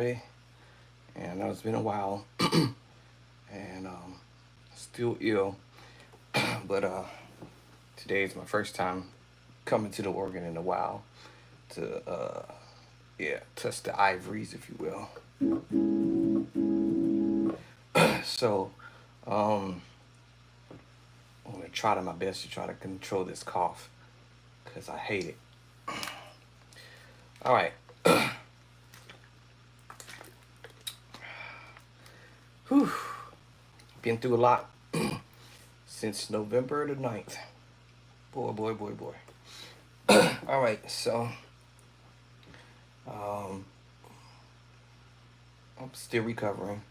and I know it's been a while, and still ill, but today is my first time coming to the organ in a while to yeah, touch the ivories, if you will. So um, I'm gonna try to my best to try to control this cough because I hate it. All right. Whew. Been through a lot since November the 9th. Boy, boy, boy, boy. All right, so um, I'm still recovering.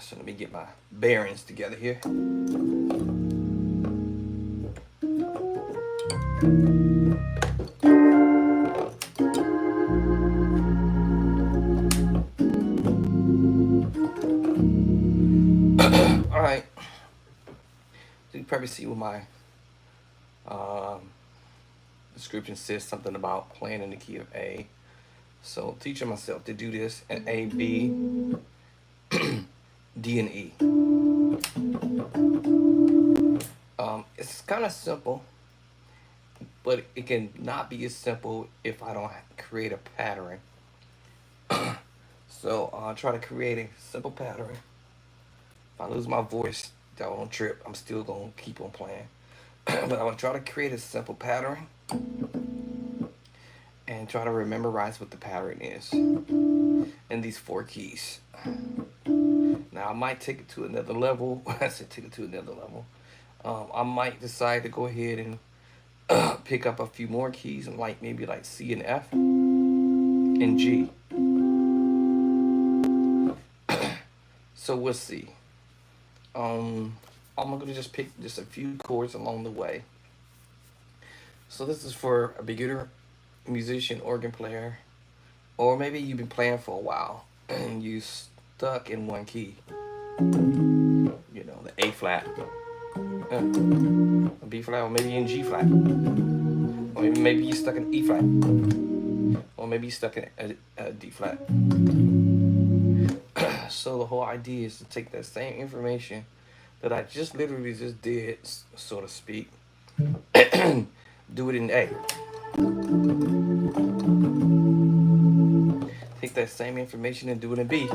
So let me get my bearings together here. All right. So you probably see what my um, description says something about playing in the key of A. So teaching myself to do this in A, B, D, and E. It's kind of simple, but it can not be as simple if I don't create a pattern. So I'll try to create a simple pattern. If I lose my voice, don't trip. I'm still gonna keep on playing. But I'm gonna try to create a simple pattern and try to memorize what the pattern is in these four keys. Now I might take it to another level. I said take it to another level. I might decide to go ahead and pick up a few more keys, and maybe like C and F and G. So we'll see. I'm gonna just pick just a few chords along the way. So this is for a beginner musician, organ player, or maybe you've been playing for a while and you stuck in one key. You know, the A flat, a B flat, or maybe in G flat, or maybe you're stuck in E flat, or maybe you're stuck in a D flat. So the whole idea is to take that same information that I just literally just did, so to speak, do it in A. Take that same information and do it in B.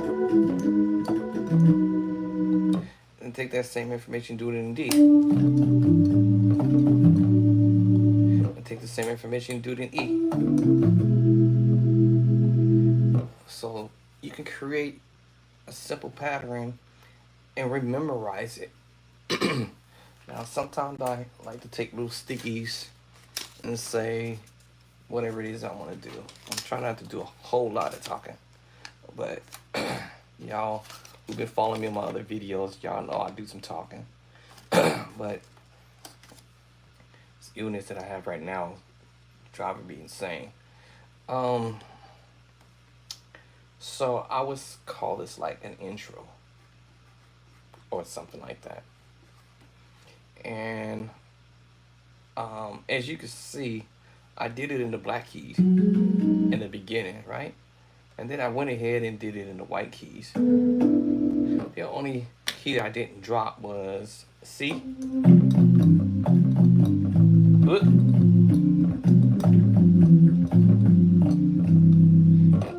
And take that same information, do it in D. And take the same information, do it in E. So you can create a simple pattern and rememorize it. Now, sometimes I like to take little stickies and say whatever it is I want to do. I'm trying not to do a whole lot of talking, but y'all who've been following me in my other videos, y'all know I do some talking. But this illness that I have right now is driving me insane. So I would call this like an intro or something like that. And as you can see, I did it in the black keys in the beginning, right? And then I went ahead and did it in the white keys. The only key I didn't drop was C, and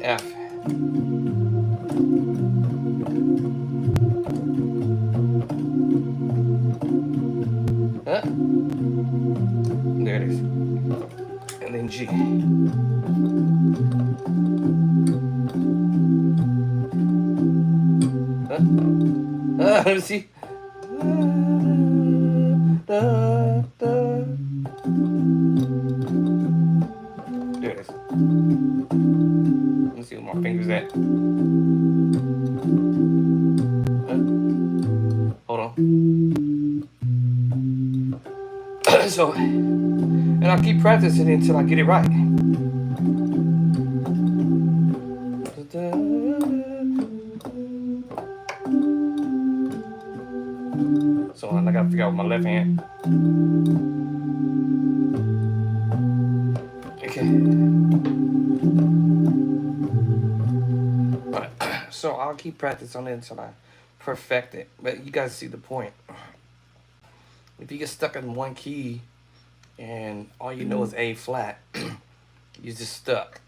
F. There it is. And then G. Let me see. There it is. Let me see where my fingers at. Hold on. So, and I'll keep practicing until I get it right. So I gotta figure out with my left hand. Okay. So I'll keep practicing on it until I perfect it. But you guys see the point. If you get stuck in one key and all you know is A flat, you're just stuck.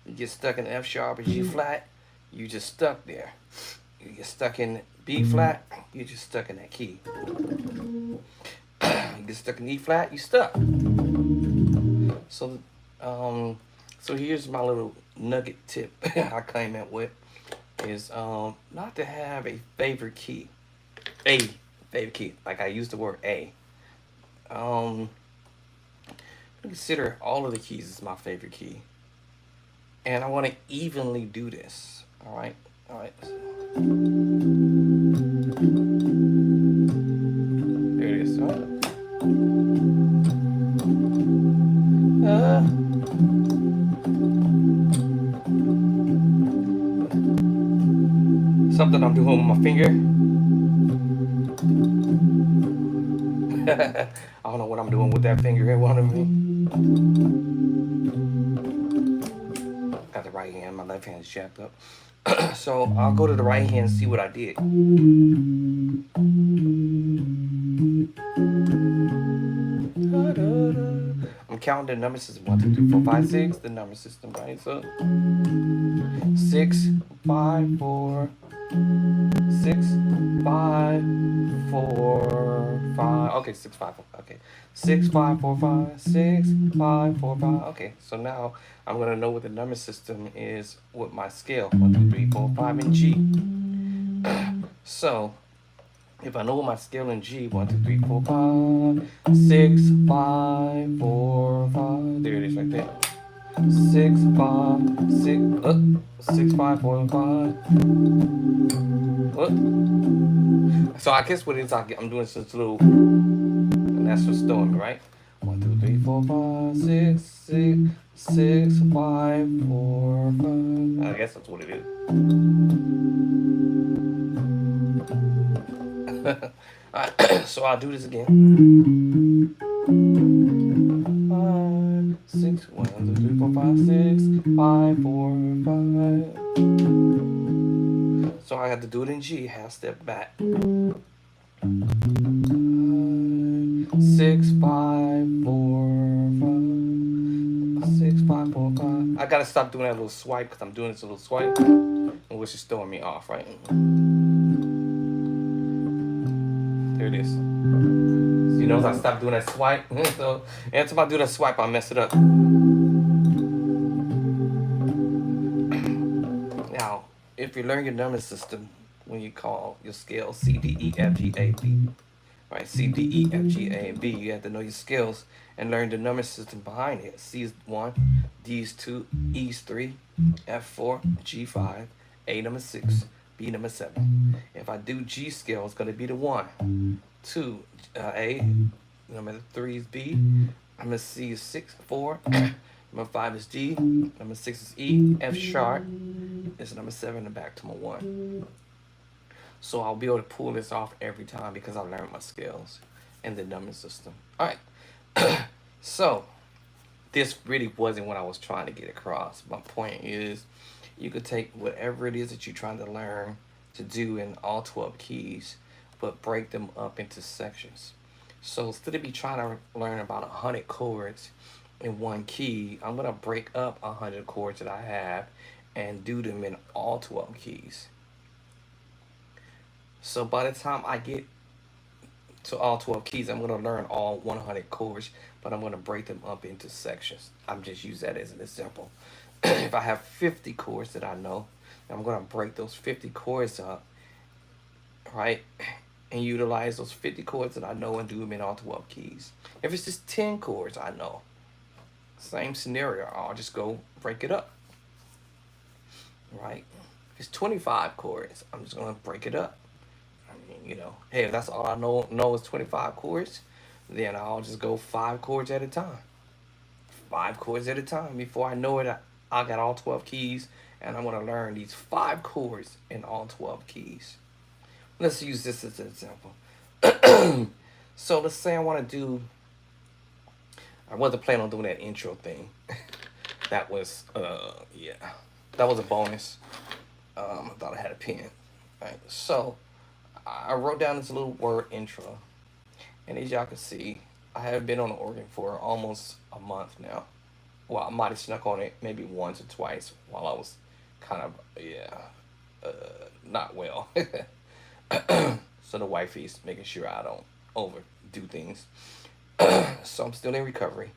You get stuck in F sharp or G flat, you just stuck there. You get stuck in B flat, you're just stuck in that key. You get stuck in E flat, you stuck. So, so here's my little nugget tip I came up with is not to have a favorite key. A favorite key. Like I use the word A. Um, consider all of the keys as my favorite key. And I want to evenly do this. All right. All right. There it is. All right. Something I'm doing with my finger. I don't know what I'm doing with that finger in one of me. Got the right hand, my left hand's jacked up. So I'll go to the right hand and see what I did. I'm counting the number system 1, 2, 3, 4, 5, 6. The number system, right? So 6, 5, 4, 6, 5, 4, 5. Okay, 6, 5, 4. Okay, 6, 5, 4, 5, 6, 5, 4, 5. Okay, so now I'm gonna know what the number system is with my scale 1, 2, 3, 4, 5 in G. So if I know my scale in G, 1, 2, 3, 4, 5, 6, 5, 4, 5. There it is right there. 6, 5, 6, 6, 5, 4, 5. So I guess what it is, I'm doing such little, and that's what's throwing me, right? 1, 2, 3, 4, 5, 6, 6, 5, 4, 5. I guess that's what it is. Alright, so I'll do this again. 5, 6, 1, 2, 3, 4, 5, 6, 5, 4, 5. So I have to do it in G, half step back. 6, 5, 4, 5. 6, 5, 4, 5. I gotta stop doing that little swipe because I'm doing this little swipe, which is throwing me off, right? There it is. So you notice I stopped doing that swipe. So every time I do that swipe, I mess it up. Now, if you learn your number system when you call your scale C, D, E, F, G, A, B, right? C, D, E, F, G, A, and B. You have to know your scales and learn the number system behind it. C is 1, D is 2, E is 3, F 4, G 5, A number 6, B number 7. If I do G scale, it's going to be the 1, 2, A, number 3 is B, number C is 6, 4, number 5 is G, number 6 is E, F sharp is number 7, and back to my 1. So I'll be able to pull this off every time because I learned my scales and the number system. All right. So this really wasn't what I was trying to get across. My point is you could take whatever it is that you're trying to learn to do in all 12 keys, but break them up into sections. So instead of me trying to learn about 100 chords in one key, I'm going to break up 100 chords that I have and do them in all 12 keys. So by the time I get to all 12 keys, I'm going to learn all 100 chords, but I'm going to break them up into sections. I'm just use that as an example. If I have 50 chords that I know, I'm going to break those 50 chords up, right? And utilize those 50 chords that I know and do them in all 12 keys. If it's just 10 chords I know, same scenario, I'll just go break it up, right? If it's 25 chords, I'm just going to break it up. You know, hey, if that's all I know is 25 chords, then I'll just go 5 chords at a time. 5 chords at a time. Before I know it, I got all 12 keys, and I'm going to learn these 5 chords in all 12 keys. Let's use this as an example. So let's say I want to do, I wasn't planning on doing that intro thing. That was, yeah, that was a bonus. I thought I had a pen. Right. So I wrote down this little word intro, and as y'all can see, I have been on the organ for almost a month now. Well, I might have snuck on it maybe once or twice while I was kind of not well. So the wifey's making sure I don't overdo things. So I'm still in recovery.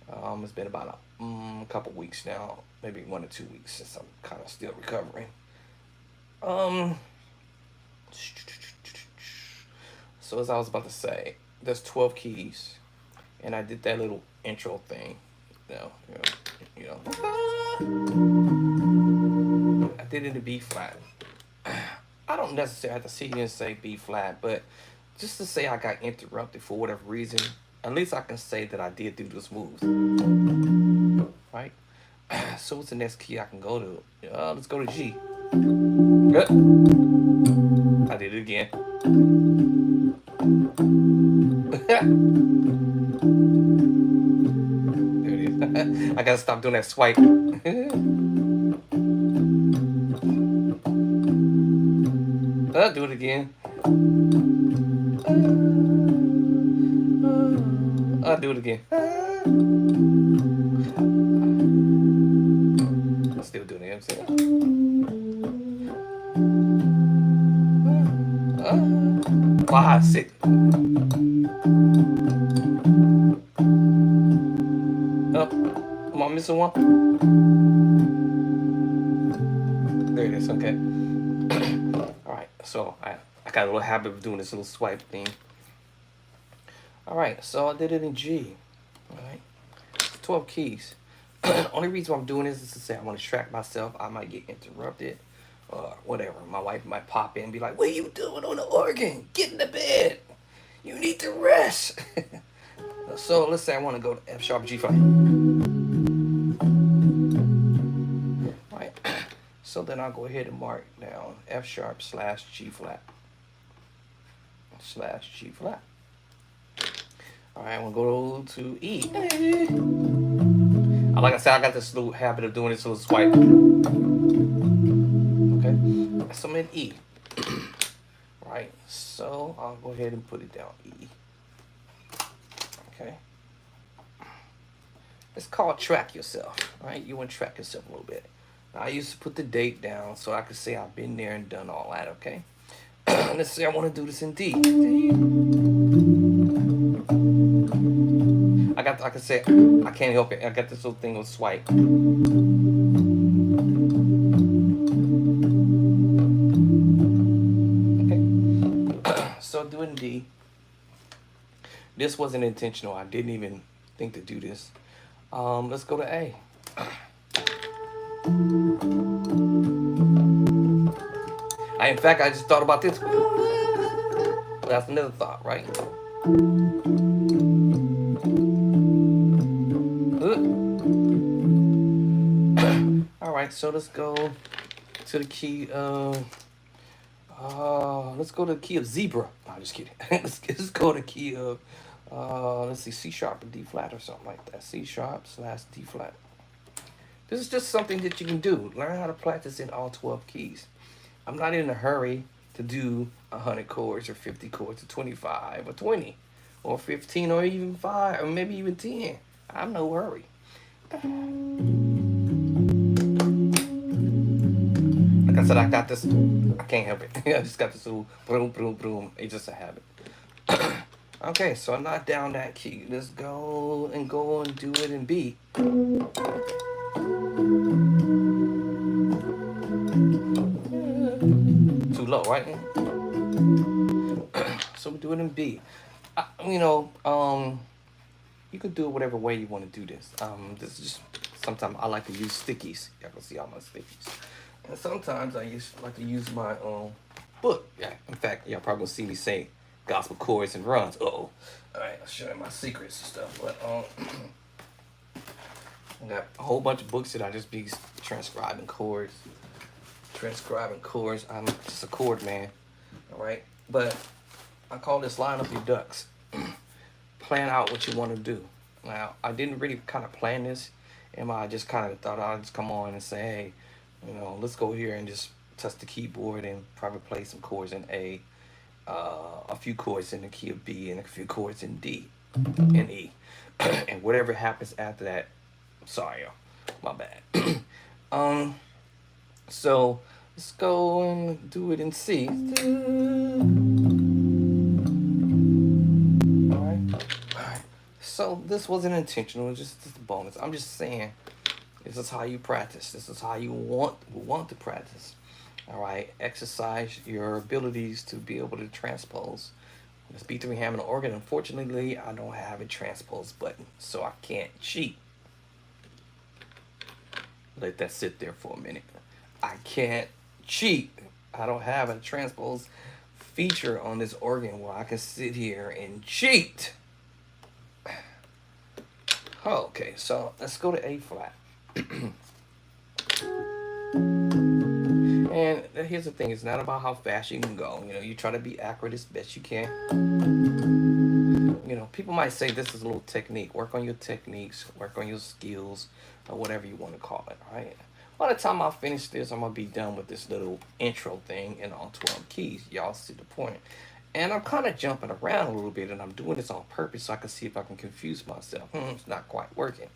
It's been about a couple weeks now, maybe 1 or 2 weeks since I'm kind of still recovering. Um, so as I was about to say, there's 12 keys, and I did that little intro thing. You know, I did it in B flat. I don't necessarily have to sit here and say B flat, but just to say I got interrupted for whatever reason, at least I can say that I did do those moves, right? So what's the next key I can go to? Let's go to G. Good. I did it again. There it is. I gotta stop doing that swipe. I'll do it again. I'll do it again. I'm still doing it. I'm saying. 5, 6. Oh, am I missing one? There it is. Okay. All right. So I got a little habit of doing this little swipe thing. All right. So I did it in G. All right. 12 keys. Only reason why I'm doing this is to say I want to distract myself. I might get interrupted or whatever. My wife might pop in and be like, "What are you doing on the organ? Get in the bed. You need to rest." So let's say I want to go to F sharp G flat. Right. So then I'll go ahead and mark down F sharp slash G flat. Slash G flat. All right, I'm gonna go to E. Like I said, I got this little habit of doing this little swipe. Okay, so I'm in E. Right, so I'll go ahead and put it down E. Okay. It's called track yourself, right? You want to track yourself a little bit. Now, I used to put the date down so I could say I've been there and done all that, okay? Let's say I want to do this in D. Like I said, I can't help it. I got this little thing with swipe. Okay. So doing D. This wasn't intentional. I didn't even think to do this. Let's go to A. In fact, I just thought about this. That's another thought, right? All right, so let's go to the key of. Let's go to the key of zebra. No, I'm just kidding. let's go to the key of. Let's see, C sharp or D flat or something like that. C sharp slash D flat. This is just something that you can do. Learn how to practice in all 12 keys. I'm not in a hurry to do 100 chords or 50 chords or 25 or 20 or 15 or even 5 or maybe even 10. I'm no hurry. Like I said, I got this. I can't help it. I just got this little boom, boom, boom. It's just a habit. Okay, so I'm not down that key. Let's go and do it in B. Too low, right? So we do it in B. You could do it whatever way you want to do this. This is just sometimes I like to use stickies. Y'all can see all my stickies. And sometimes I like to use my book. Yeah, in fact, y'all probably gonna see me say gospel chords and runs. All right, I'll show you my secrets and stuff. But I got a whole bunch of books that I just be transcribing chords. I'm just a chord man. All right, but I call this line up your ducks. Plan out what you want to do. Now, I didn't really kind of plan this. I just kind of thought I'd just come on and say, hey, let's go here and just touch the keyboard and probably play some chords in a few chords in the key of B, and a few chords in D and E. And whatever happens after that, sorry, y'all, my bad. um, so let's go and do it in C. Alright. So this wasn't intentional, it's just a bonus. I'm just saying this is how you practice. This is how you want to practice. Alright. Exercise your abilities to be able to transpose. This B3 Hammond organ, unfortunately, I don't have a transpose button, so I can't cheat. Let that sit there for a minute. I can't cheat. I don't have a transpose feature on this organ where I can sit here and cheat. Okay, so let's go to A flat. And here's the thing, it's not about how fast you can go. You know, you try to be accurate as best you can. You know, people might say this is a little technique. Work on your techniques, work on your skills, or whatever you want to call it, all right? By the time I finish this, I'm going to be done with this little intro thing in all 12 keys. Y'all see the point. And I'm kind of jumping around a little bit, and I'm doing this on purpose so I can see if I can confuse myself. It's not quite working.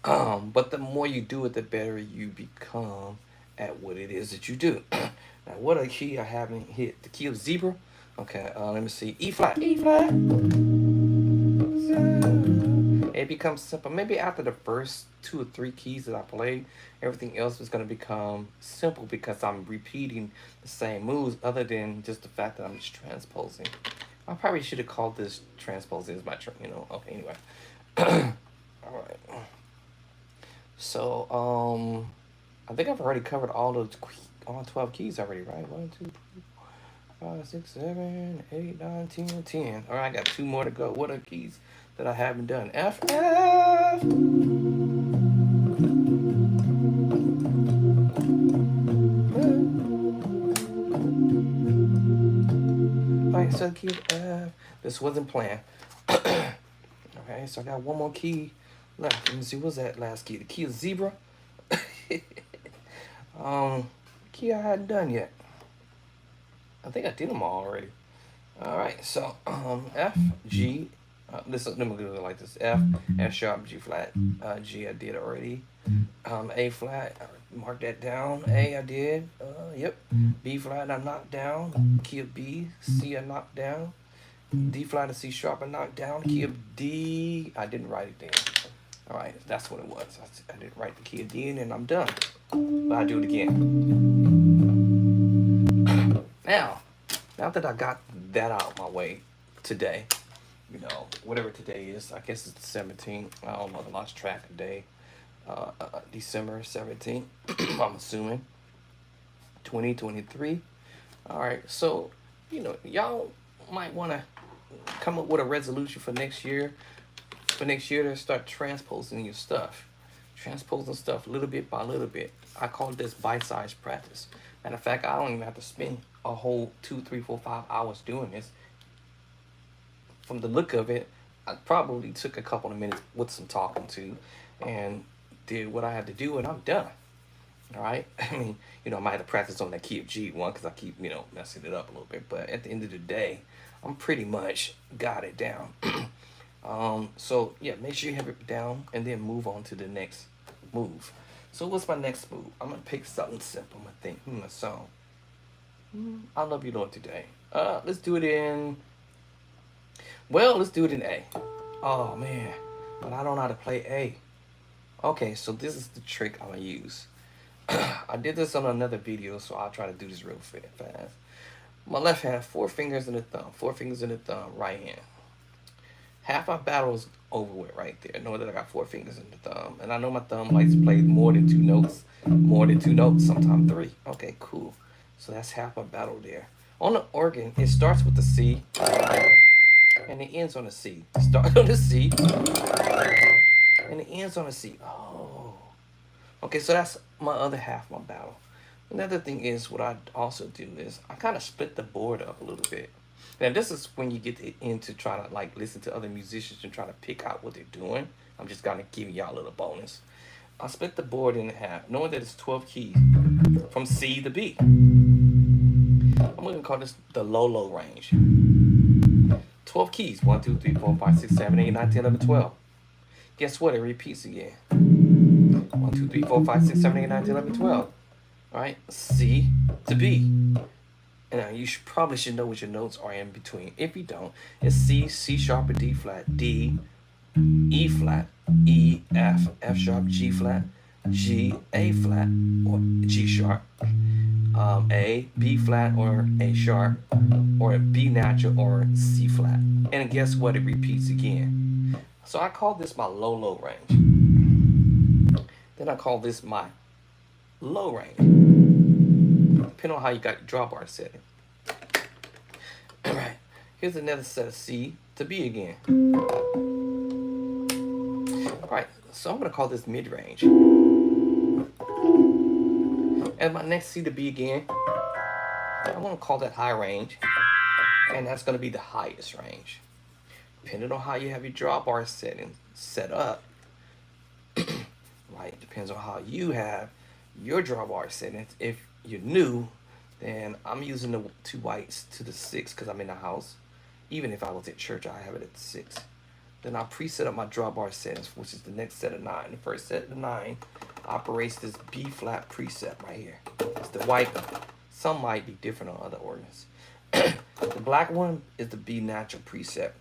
But the more you do it, the better you become at what it is that you do. Now, what a key I haven't hit? The key of zebra. Okay, let me see. E flat, E flat. It becomes simple. Maybe after the first 2 or 3 keys that I played, everything else is going to become simple because I'm repeating the same moves, other than just the fact that I'm just transposing. I probably should have called this transposing as my, you know. Okay, anyway. All right. So, I think I've already covered all 12 keys already, right? 1, 2, 3, 4, 5, 6, 7, 8, 9, 10, 10. All right, I got 2 more to go. What are keys that I haven't done? F, F. All right, so the key of F. This wasn't planned. Okay, so I got 1 more key left. Let me see, what's that last key? The key of zebra. Key I hadn't done yet. I think I did them all already. All right, so F, G. Let me do it like this: F, F sharp, G flat, G I did already. A flat, mark that down. A I did. Yep. B flat I knocked down. Key of B, C I knocked down. D flat and C sharp I knocked down. Key of D, I didn't write it down. All right, that's what it was. I didn't write the key of D, and then I'm done. But I'll do it again. Now that I got that out of my way today, you know, whatever today is, I guess it's the 17th. I don't know, I lost track of day. December 17th, I'm assuming. 2023. All right, so, you know, y'all might want to come up with a resolution for next year. For next year to start transposing your stuff. Transposing stuff little bit by little bit. I call this bite-sized practice. Matter of fact, I don't even have to spend a whole 2, 3, 4, 5 hours doing this. From the look of it, I probably took a couple of minutes with some talking to and did what I had to do, and I'm done. All right? I mean, you know, I might have to practice on that key of G one because I keep, you know, messing it up a little bit. But at the end of the day, I'm pretty much got it down. So, yeah, make sure you have it down and then move on to the next move. So what's my next move? I'm going to pick something simple. I'm going to think, a song. I love you, Lord, today. Let's do it in... Well, let's do it in A. Oh, man. But I don't know how to play A. Okay, so this is the trick I'm going to use. I did this on another video, so I'll try to do this real fast. My left hand, 4 fingers in the thumb. 4 fingers in the thumb, right hand. Half my battle is over with right there. Know that I got 4 fingers in the thumb. And I know my thumb likes to play more than 2 notes. More than 2 notes, sometimes 3. Okay, cool. So that's half my battle there. On the organ, it starts with the C. And it ends on the C. Start on the C. And it ends on the C. Oh. Okay, so that's my other half, my battle. Another thing is, what I also do is, I kind of split the board up a little bit. Now, this is when you get into try to, like, listen to other musicians and try to pick out what they're doing. I'm just going to give y'all a little bonus. I split the board in half, knowing that it's 12 keys. from C to B. I'm going to call this the low range. 12 keys. 1, 2, 3, 4, 5, 6, 7, 8, 9, 10, 11, 12. Guess what? It repeats again. 1, 2, 3, 4, 5, 6, 7, 8, 9, 10, 11, 12. All right, C to B. And you probably should know what your notes are in between. If you don't, it's C, C sharp, or D flat, D, E flat, E, F, F sharp, G flat, G, A flat, or G sharp, A, B flat, or A sharp, or B natural, or C flat. And guess what? It repeats again. So I call this my low range. Then I call this my low range. Depending on how you got your drawbar setting. All right, here's another set of C to B again. All right, so I'm gonna call this mid-range. And my next C to B again, I'm gonna call that high range. And that's gonna be the highest range. Depending on how you have your drawbar setting set up, right? Depends on how you have your drawbar settings. If you're new, then I'm using the 2 whites to the 6 because I'm in the house. Even if I was at church, I have it at the 6. Then I preset up my drawbar settings, which is the next set of 9. The first set of 9 operates this B flat preset right here. It's the white one. Some might be different on other organs. The black one is the B natural preset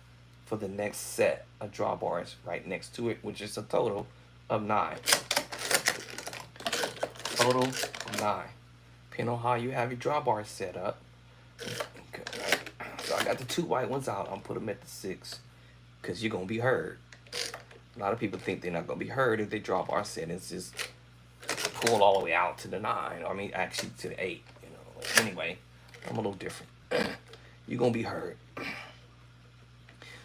for the next set of drawbars right next to it, which is a total of 9. Total of 9. Depending on how you have your drawbar set up. Okay, right. So I got the 2 white ones out. I'll put them at the 6 because you're going to be heard. A lot of people think they're not going to be heard if they drawbar settings just pull all the way out to the 9. I mean, actually to the 8. You know. Anyway, I'm a little different. You're going to be heard.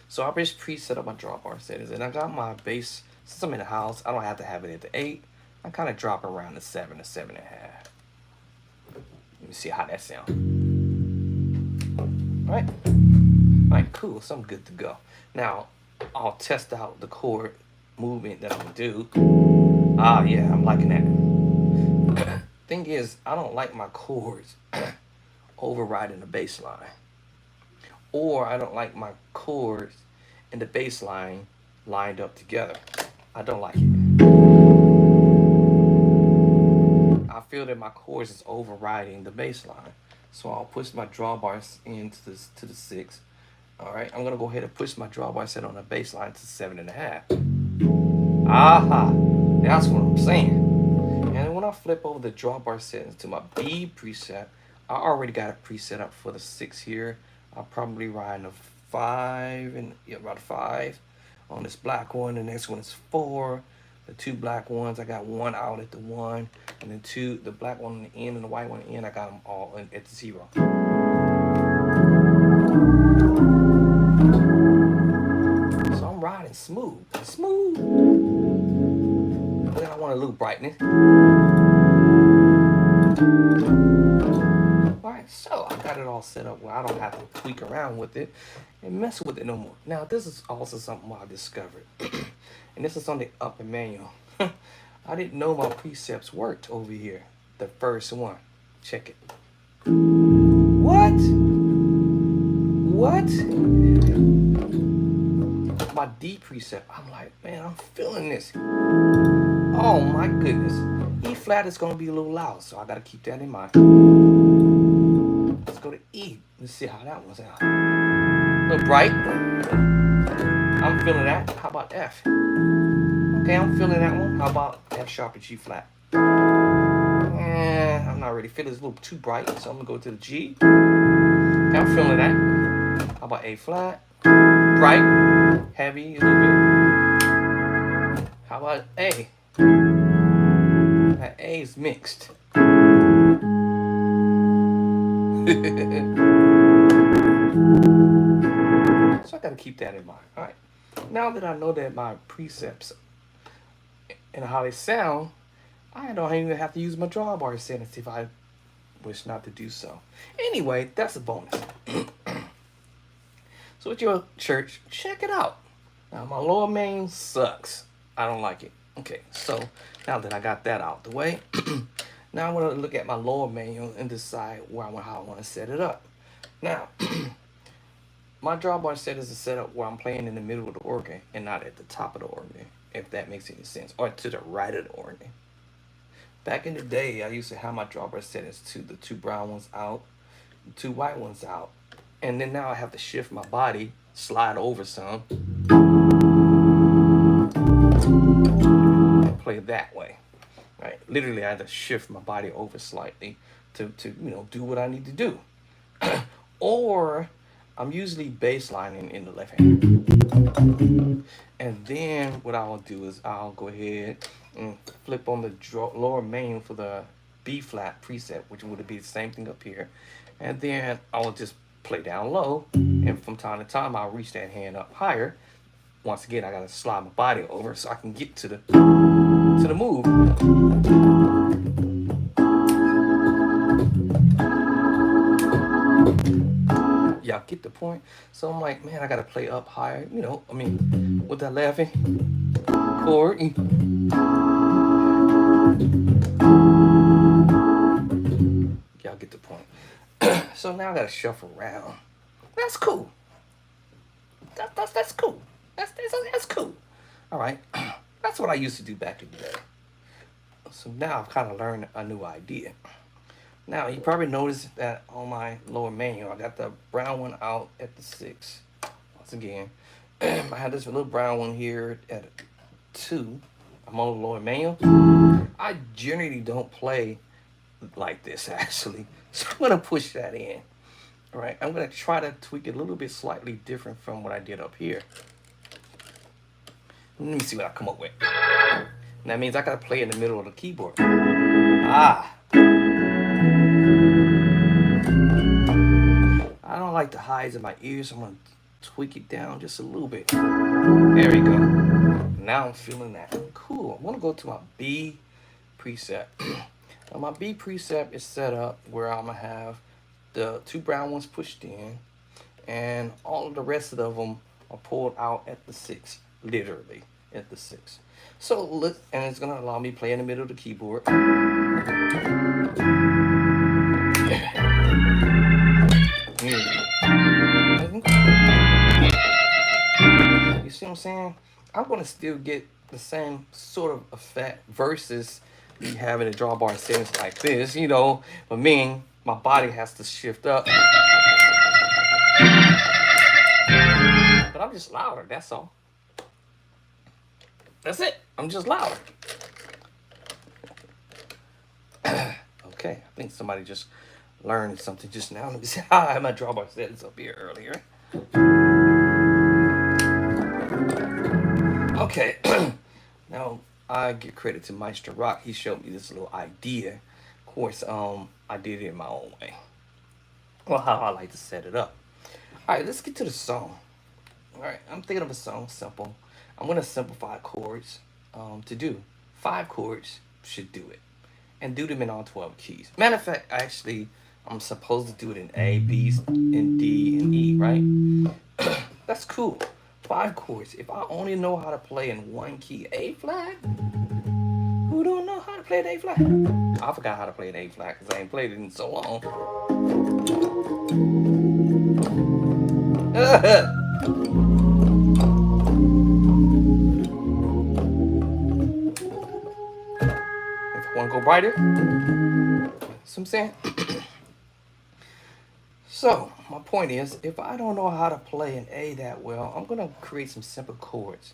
So I just preset up my drawbar settings. And I got my bass. Since I'm in the house, I don't have to have it at the 8. I kind of drop around the 7 to 7.5. Let me see how that sounds. All right, cool. So I'm good to go. Now, I'll test out the chord movement that I'm going to do. Ah, yeah, I'm liking that. Thing is, I don't like my chords overriding the bass line. Or I don't like my chords and the bass line lined up together. I don't like it. I feel that my chords is overriding the bass line. So I'll push my drawbars into to the 6. All right, I'm gonna go ahead and push my drawbar set on the bass line to 7.5. Aha, that's what I'm saying. And when I flip over the drawbar settings to my B preset, I already got a preset up for the 6 here. I'll probably ride a 5 and about a 5 on this black one. The next one is 4. The 2 black ones, I got 1 out at the 1, and then 2, the black one on the end and the white one on the end, I got them all at the 0. So I'm riding smooth. Then I want a little brightness. Alright, so I got it all set up where I don't have to tweak around with it and mess with it no more. Now, this is also something I discovered. And this is on the upper manual. I didn't know my precepts worked over here. The first one. Check it. What? My D precept. I'm like, man, I'm feeling this. Oh my goodness. E flat is going to be a little loud, so I got to keep that in mind. Let's go to E. Let's see how that one sounds. A little bright. I'm feeling that. How about F? Okay, I'm feeling that one. How about F sharp and G flat? I'm not really feeling it's a little too bright, so I'm gonna go to the G. Okay, I'm feeling that. How about A flat? Bright, heavy, a little bit. How about A? That A is mixed. So I gotta keep that in mind. All right. Now that I know that my precepts and how they sound, I don't even have to use my drawbar settings if I wish not to do so. Anyway, that's a bonus. So at your church, check it out. Now my lower main sucks. I don't like it. Okay, so now that I got that out the way, Now I want to look at my lower manual and decide how I want to set it up. Now, my drawbar set is set up where I'm playing in the middle of the organ and not at the top of the organ, if that makes any sense, or to the right of the organ. Back in the day, I used to have my drawbar settings to the two brown ones out, the two white ones out, and then now I have to shift my body, slide over some, and play that way. Right? Literally, I had to shift my body over slightly to do what I need to do. Or I'm usually basslining in the left hand. And then what I'll do is I'll go ahead and flip on the lower main for the B flat preset, which would be the same thing up here. And then I'll just play down low. And from time to time, I'll reach that hand up higher. Once again, I gotta slide my body over so I can get to the move. Y'all get the point? So I'm like, man, I gotta play up higher, with that laughing chord. Y'all get the point. So now I gotta shuffle around. That's cool. That's cool. That's cool. All right. That's what I used to do back in the day. So now I've kind of learned a new idea. Now, you probably noticed that on my lower manual, I got the brown one out at the 6. Once again, I had this little brown one here at 2. I'm on the lower manual. I generally don't play like this, actually. So I'm going to push that in. All right, I'm going to try to tweak it a little bit slightly different from what I did up here. Let me see what I come up with. And that means I got to play in the middle of the keyboard. I don't like the highs in my ears, so I'm going to tweak it down just a little bit. There we go. Now I'm feeling that. Cool. I'm going to go to my B preset. Now my B preset is set up where I'm going to have the two brown ones pushed in, and all of the rest of them are pulled out at the 6, literally at the 6. So look, and it's going to allow me to play in the middle of the keyboard. You see what I'm saying? I'm going to still get the same sort of effect versus me having a drawbar settings like this, but meaning my body has to shift up. But I'm just louder, that's all. That's it. I'm just louder. Okay, I think somebody just learned something just now. Let me see how I had my drawbar settings up here earlier. Okay, now I give credit to Maestro Rock. He showed me this little idea. Of course, I did it in my own way. Well, how I like to set it up. All right, let's get to the song. All right, I'm thinking of a song, simple. I'm going to simplify chords to do. 5 chords should do it. And do them in all 12 keys. Matter of fact, actually, I'm supposed to do it in A, B, and D, and E, right? That's cool. 5 chords. If I only know how to play in one key, A flat, who don't know how to play an A flat? I forgot how to play an A flat because I ain't played it in so long. If I want to go brighter, that's what I'm saying. So, my point is, if I don't know how to play an A that well, I'm going to create some simple chords.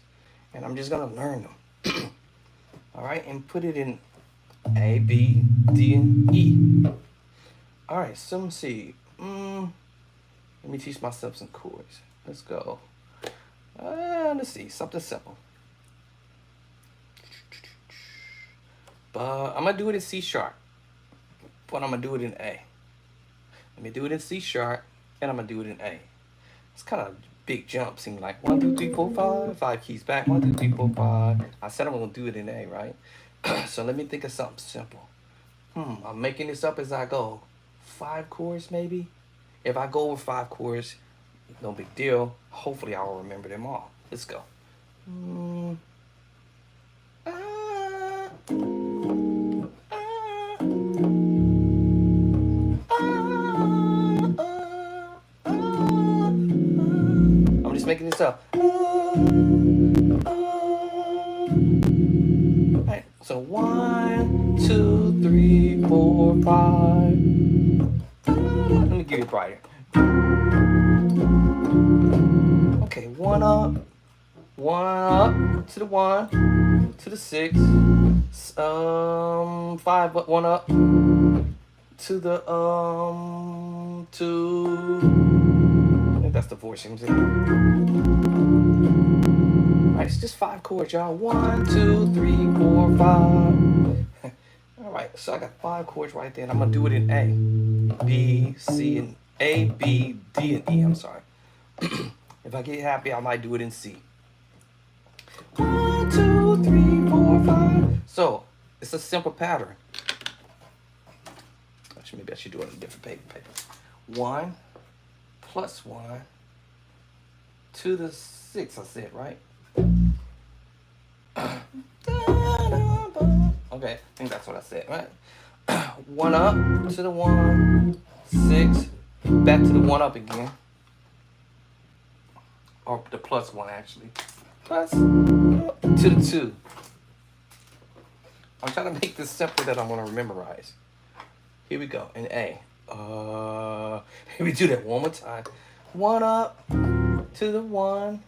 And I'm just going to learn them. All right, and put it in A, B, D, and E. All right, so let's see. Let me teach myself some chords. Let's go. Let's see, something simple. But I'm going to do it in C sharp. But I'm going to do it in A. Let me do it in C sharp, and I'm going to do it in A. It's kind of a big jump. Seems like 1, 2, 3, 4, 5. 5 keys back. 1, 2, 3, 4, 5. I said I'm going to do it in A, right? So let me think of something simple. I'm making this up as I go. 5 chords, maybe? If I go over 5 chords, no big deal. Hopefully I'll remember them all. Let's go. make it yourself. Right. So 1, 2, 3, 4, 5. Let me give you a brighter. Okay, 1 up to the 1, to the 6, 5, but 1 up to the 2. I think that's the voicings. Alright, it's just 5 chords, y'all. 1, 2, 3, 4, 5. Alright, so I got 5 chords right there, and I'm gonna do it in A, B, C, and A, B, D, and E. I'm sorry. If I get happy, I might do it in C. 1, 2, 3, 4, 5. So it's a simple pattern. Actually, maybe I should do it on a different paper. 1 plus 1 to the 6. I said right. Okay, I think that's what I said, right? 1 up to the 1, 6, back to the 1 up again. Or the plus 1 actually. Plus to the 2. I'm trying to make this simple that I'm gonna memorize. Here we go, in A. Let me do that one more time. 1 up to the 1,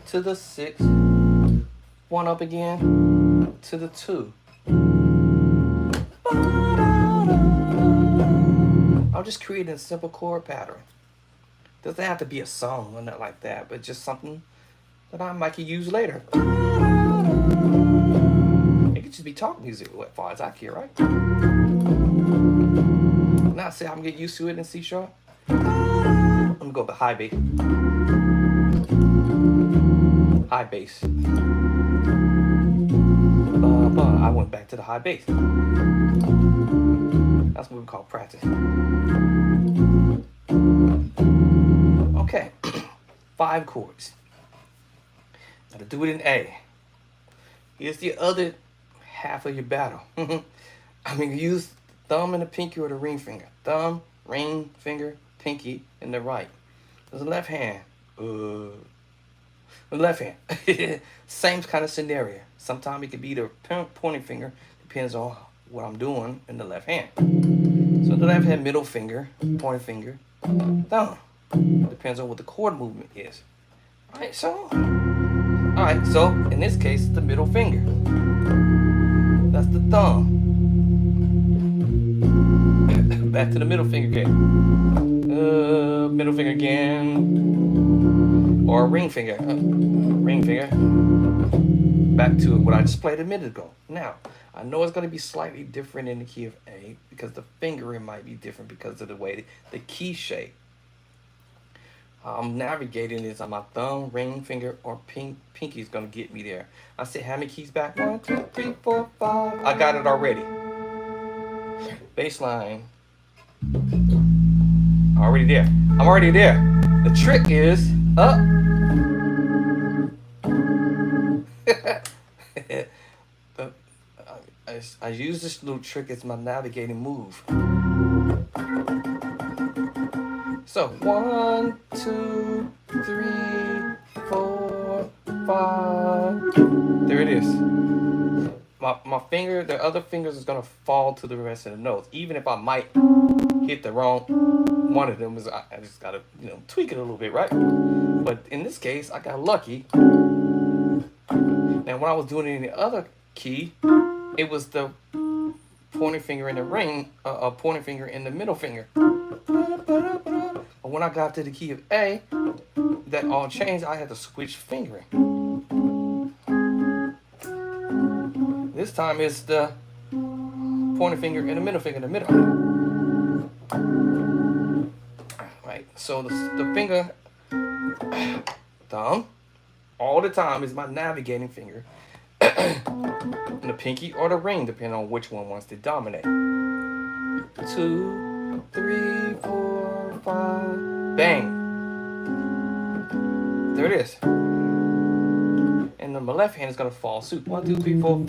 to the 6, 1 up again to the 2. I'm just creating a simple chord pattern. Doesn't have to be a song or nothing like that, but just something that I might use later. It could just be talk music as far as I care, right? Now see how I'm getting used to it in C sharp. I'm gonna go with the high bass. High bass. I went back to the high bass. That's what we call practice. Okay, 5 chords. Now to do it in A. Here's the other half of your battle. I'm gonna use thumb and the pinky or the ring finger. Thumb, ring, finger, pinky, and the right. There's the left hand. The left hand. Same kind of scenario. Sometimes it could be the pointing finger. Depends on what I'm doing in the left hand. So the left hand, middle finger, pointing finger, thumb. Depends on what the chord movement is. Alright, so in this case, the middle finger. That's the thumb. Back to the middle finger again. Middle finger again. Or ring finger. Ring finger. Back to what I just played a minute ago. Now, I know it's going to be slightly different in the key of A because the fingering might be different because of the way the key shape. I'm navigating this on my thumb, ring finger, or pinky is going to get me there. I said, how many keys back? 1, 2, 3, 4, 5. I got it already. Bass line. Already there. I'm already there. The trick is up. I use this little trick as my navigating move. So 1, 2, 3, 4, 5. There it is. My finger, the other fingers is gonna fall to the rest of the notes. Even if I might hit the wrong one of them, I just gotta tweak it a little bit, right? But in this case, I got lucky. Now when I was doing it in the other key, it was the pointing finger in the ring, pointing finger in the middle finger. But when I got to the key of A, that all changed. I had to switch fingering. This time it's the pointing finger and the middle finger in the middle. Right. So the finger, thumb, all the time is my navigating finger. And the pinky or the ring, depending on which one wants to dominate. 2, 3, 4, 5. Bang. There it is. And then my left hand is going to fall suit. 1, 2, 3, 4, 5.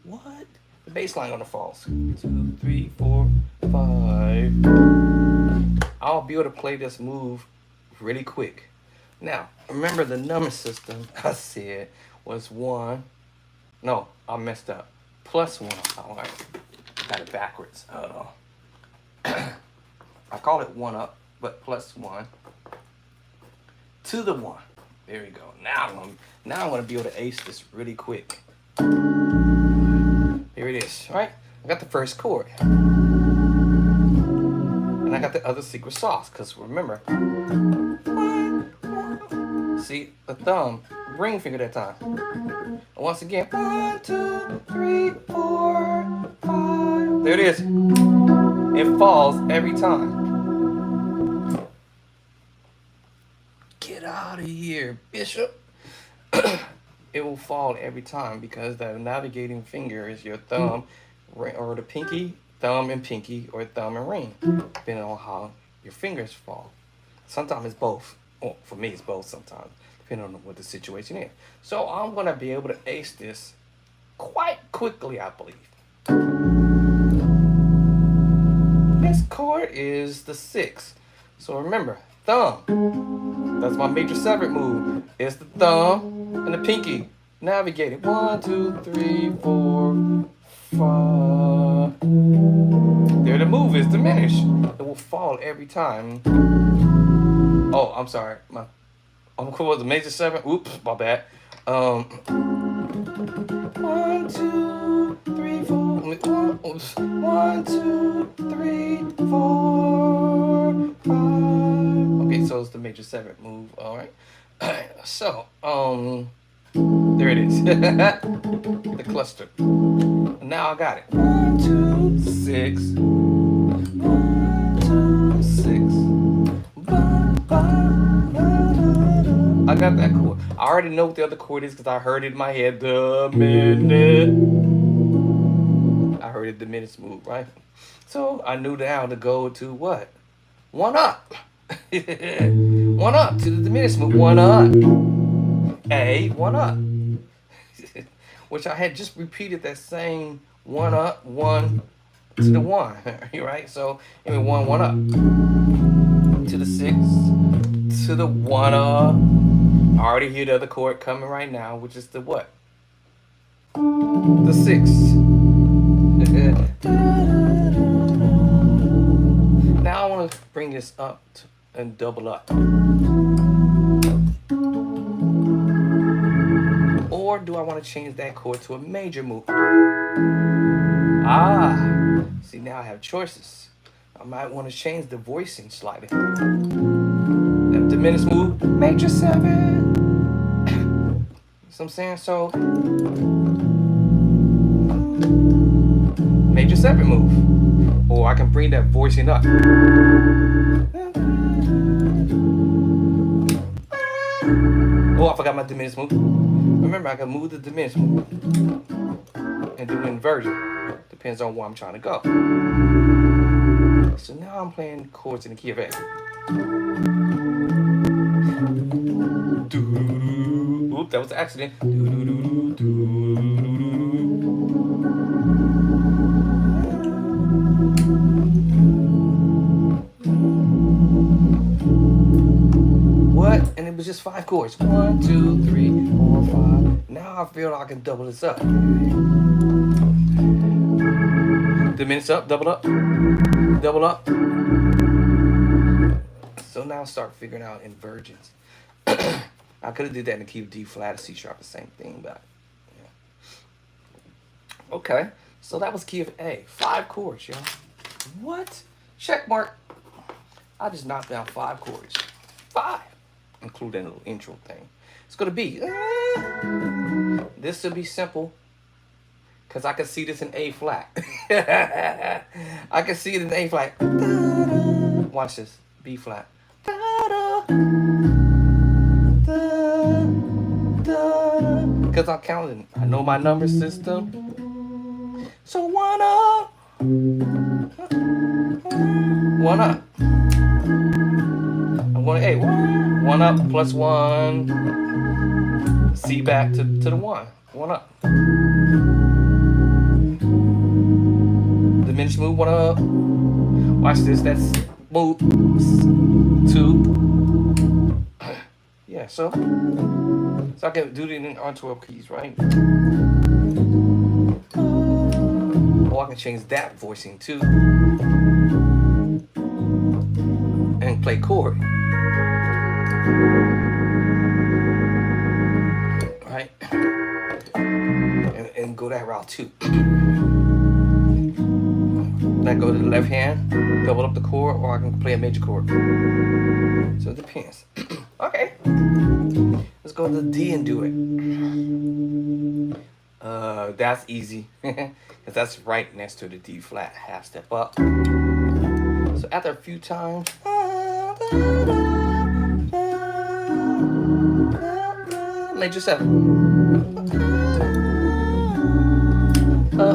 What? The bass line going to fall suit. 2, 3, 4, 5. I'll be able to play this move really quick. Now, remember the number system I said was one. No, I messed up. Plus one. All right. Got it backwards. I call it one up, but plus one to the one. There we go. Now I'm gonna be able to ace this really quick. Here it is. All right. I got the first chord. And I got the other secret sauce, because remember, see the thumb, ring finger that time. And once again, 1, 2, 3, 4, 5. There it is. It falls every time. Get out of here, Bishop. It will fall every time because the navigating finger is your thumb or the pinky, thumb and pinky, or thumb and ring, depending on how your fingers fall. Sometimes it's both. Well, for me, it's both sometimes, depending on what the situation is. So I'm going to be able to ace this quite quickly, I believe. This chord is the 6. So remember, thumb. That's my major 7th move. It's the thumb and the pinky navigating. 1, 2, 3, 4, 5. There the move is diminished. It will fall every time. Oh, I'm sorry. I'm cool with the major 7. Oops, my bad. 1, 2, 3, 4. 1, 2, 3, 4, 5. Okay, so it's the major 7th move. All right. So, there it is. The cluster. Now I got it. 1, 2, 6. 1, 2, 6. I got that chord. I already know what the other chord is because I heard it in my head. The minute. I heard it diminished move, right? So I knew now to go to what? 1 up. 1 up to the diminished move. 1 up. A, 1 up. Which I had just repeated that same 1 up, 1 to the 1. Right? So anyway, 1 up. To the 6. To the 1 up. I already hear the other chord coming right now, which is the what? The 6. Now I want to bring this up and double up. Or do I want to change that chord to a major move? See, now I have choices. I might want to change the voicing slightly. That diminished move, major 7. So I'm saying, so major 7 move. Or I can bring that voicing up. Oh, I forgot my diminished move. Remember, I can move the diminished move and do inversion. Depends on where I'm trying to go. So now I'm playing chords in the key of A. Oop, that was an accident. What? And it was just 5 chords. 1, 2, 3, 4, 5. Now I feel like I can double this up. Diminish up, double up, double up. So now start figuring out inversions. I could have did that in the key of D flat or C sharp, the same thing, but yeah. Okay, so that was key of A. 5 chords, y'all. What? Check mark. I just knocked down 5 chords. 5, including a little intro thing. It's gonna be. This will be simple. Because I can see this in A flat. I can see it in A flat. Watch this. B flat. Because I'm counting. I know my number system. So 1 up. 1 up. I'm going to A. 1 up plus 1. C back to the 1. 1 up. Diminished move, 1 up. Watch this. That's move, 2. Yeah, so I can do it on 12 keys, right? Or I can change that voicing too and play chord, right? And go that route too. That go to the left hand, double up the chord, or I can play a major chord. So it depends. Okay, let's go to the D and do it. That's easy, because that's right next to the D flat, half step up. So after a few times, major 7. So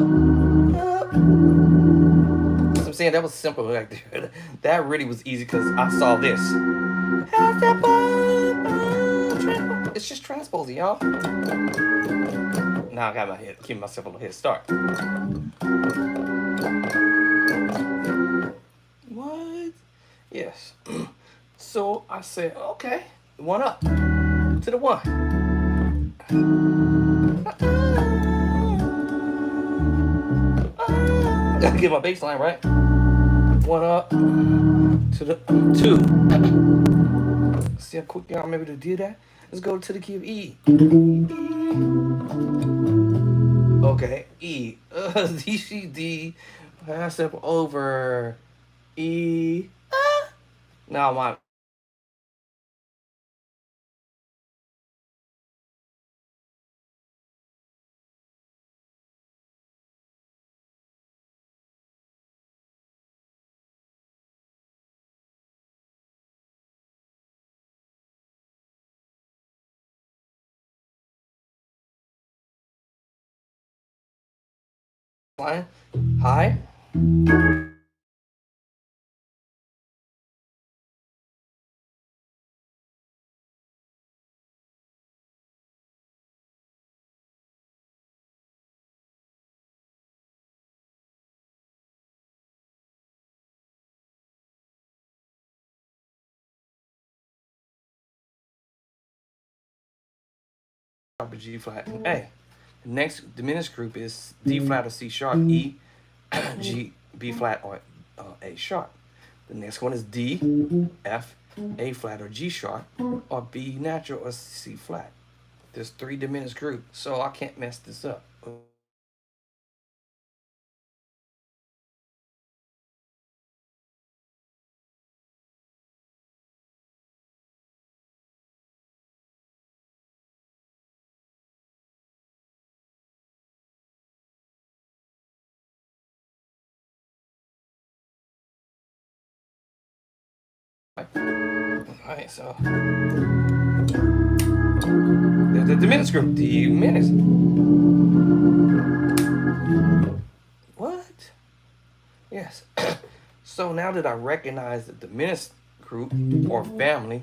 I'm saying that was simple right there. That really was easy because I saw this. It's just transposing, y'all. Now I got my head, keep myself a little head start. What? Yes. So I said, okay, 1 up to the 1. Gotta get my bass line right. 1 up to the 2. See how quick I'm able to do that? Let's go to the key of E. Okay, E. D, C, D. Pass up over E. Now my line high. G flat, and A. The next diminished group is D flat or C sharp, E, G, B flat or A sharp. The next one is D, F, A flat or G sharp, or B natural or C flat. There's 3 diminished groups, so I can't mess this up. Alright, so there's the diminished group, diminished. What? Yes. So now that I recognize the diminished group or family,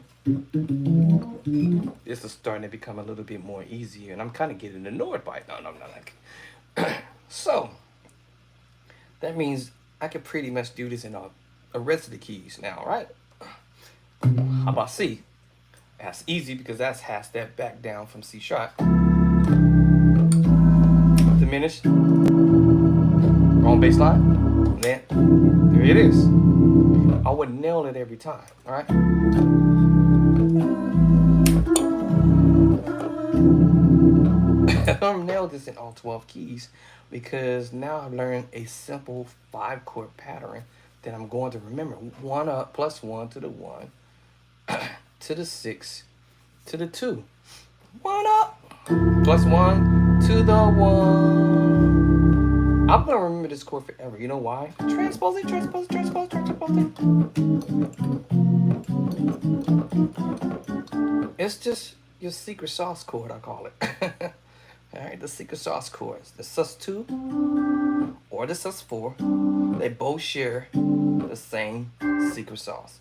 this is starting to become a little bit more easier, and I'm kind of getting annoyed by it. No, I'm not like. So that means I can pretty much do this in all the rest of the keys now, right? How about C? That's easy because that's half step back down from C sharp. Diminished. Wrong bass line. Then there it is. I would nail it every time, all right? I've nailed this in all 12 keys because now I've learned a simple 5-chord pattern that I'm going to remember. 1 up plus 1 to the 1 to the 6 to the 2. 1 up plus 1 to the 1. I'm gonna remember this chord forever. You know why? Transposing, transposing, transposing, transposing. It's just your secret sauce chord, I call it. All right, the secret sauce chords, the sus2 or the sus4, they both share the same secret sauce.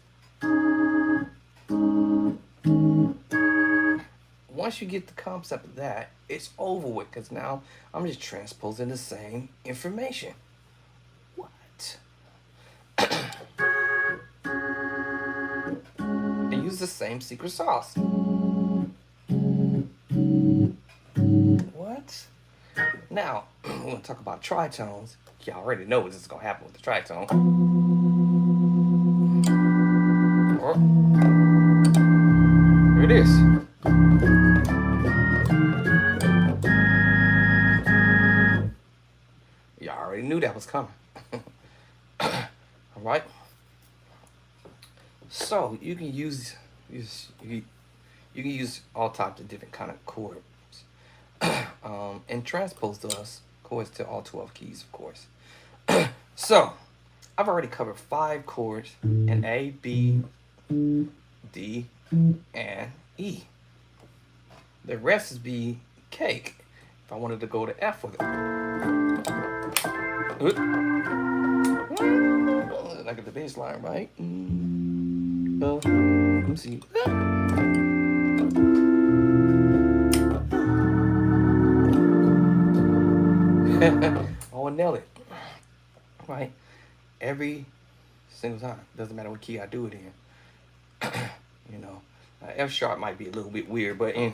Once you get the concept of that, it's over with because now I'm just transposing the same information. What? the same secret sauce. What? Now, we're going to talk about tritones. Y'all already know what's going to happen with the tritone. Here it is. Y'all already knew that was coming. All right. So you can use all types of different kind of chords, and transpose those chords to all 12 keys, of course. So I've already covered 5 chords in A, B, D, and E. The rest is B, cake. If I wanted to go to F with it. Like at the bass line, right? Let me see. I want to nail it. Right? Every single time. Doesn't matter what key I do it in. You know, F sharp might be a little bit weird, but in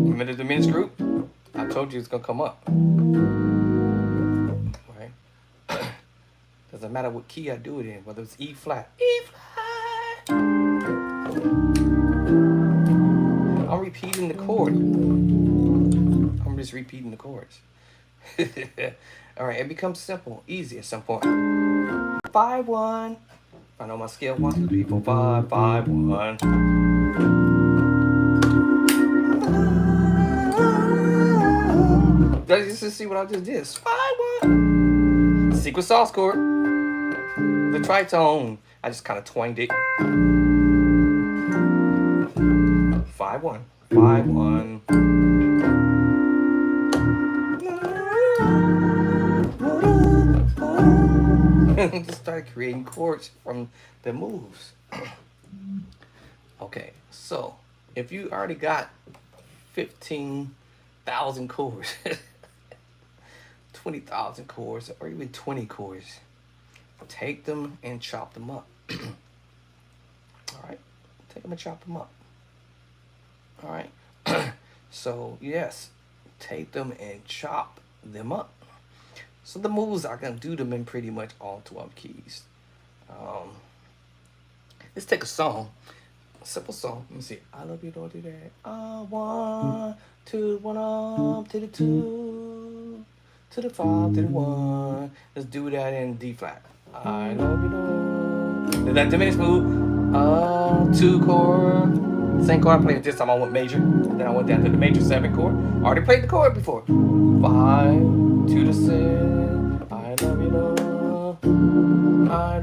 remember the diminished group? I told you it's gonna come up. Right? Doesn't matter what key I do it in, whether it's E flat. E flat. I'm repeating the chord. I'm just repeating the chords. All right, it becomes simple, easy at some point. 5, 1. I know my scale 1, 2, 3, 4, 5, 5, 1. Let's just see what I just did. 5, 1. Secret sauce chord. The tritone. I just kind of twanged it. 5, 1. 5, 1. Just started creating chords from the moves. Okay, so if you already got 15,000 chords, 20,000 chords, or even 20 chords, take them and chop them up. All right, take them and chop them up. All right, so yes, take them and chop them up. So the moves, I can do them in pretty much all 12 keys. Let's take a song, a simple song. Let me see. I love you, don't do that. 1, 2, 1 up to the 2, to the 5, to the 1. Let's do that in D flat. I love you, don't. That diminished move. 2 chord. Same chord I played this time. I went major. Then I went down to the major 7 chord. Already played the chord before. 5 to the 6. I love you, love. I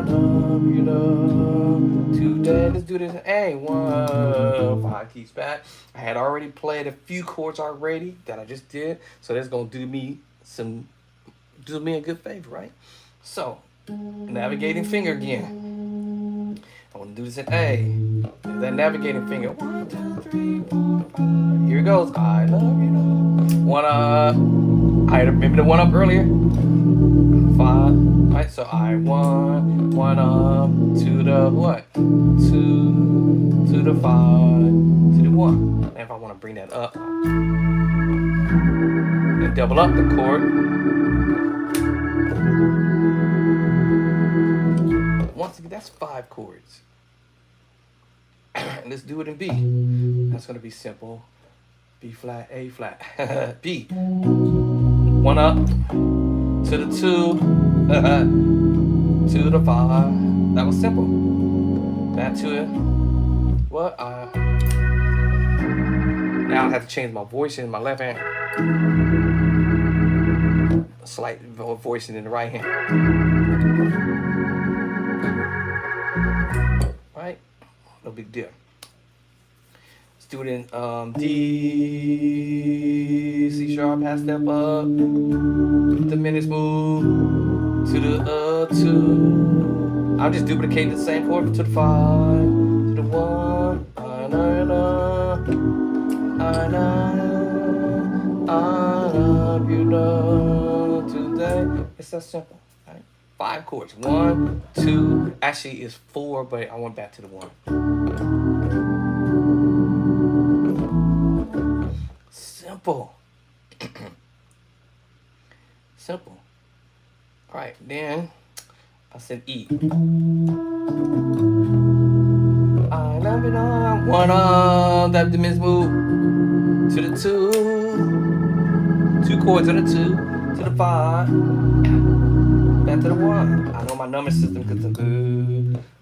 love you, love. Today, let's do this. Hey, 1, 5 keys back. I had already played a few chords already that I just did, so that's gonna do me a good favor, right? So, navigating finger again. I want to do this in A. That navigating finger. 1, 2, 3, 4, 5. Here it goes. I love you. 1 up. I remember the 1 up earlier. 5. Right. So I 1 up to the what? 2 to the 5 to the 1. And if I want to bring that up, and double up the chord. Once again, that's 5 chords. Let's do it in B. That's going to be simple. B flat, A flat. B. 1 up to the 2 to the 5. That was simple. That to it. What? Now I have to change my voice in my left hand. Slight voicing in the right hand. Right? No big deal. Let's do it in D, C sharp, half step up, diminished move to the 2. I'll just duplicate the same chord to the 5, to the 1. I love you, love today. It's that simple. Right? 5 chords. 1, 2. Actually, it's 4, but I went back to the 1. Simple. Simple. All right, then I said E. I love it on 1 arm, that diminished move to the 2. 2 chords on the 2 to the 5. Back to the 1. I know my number system because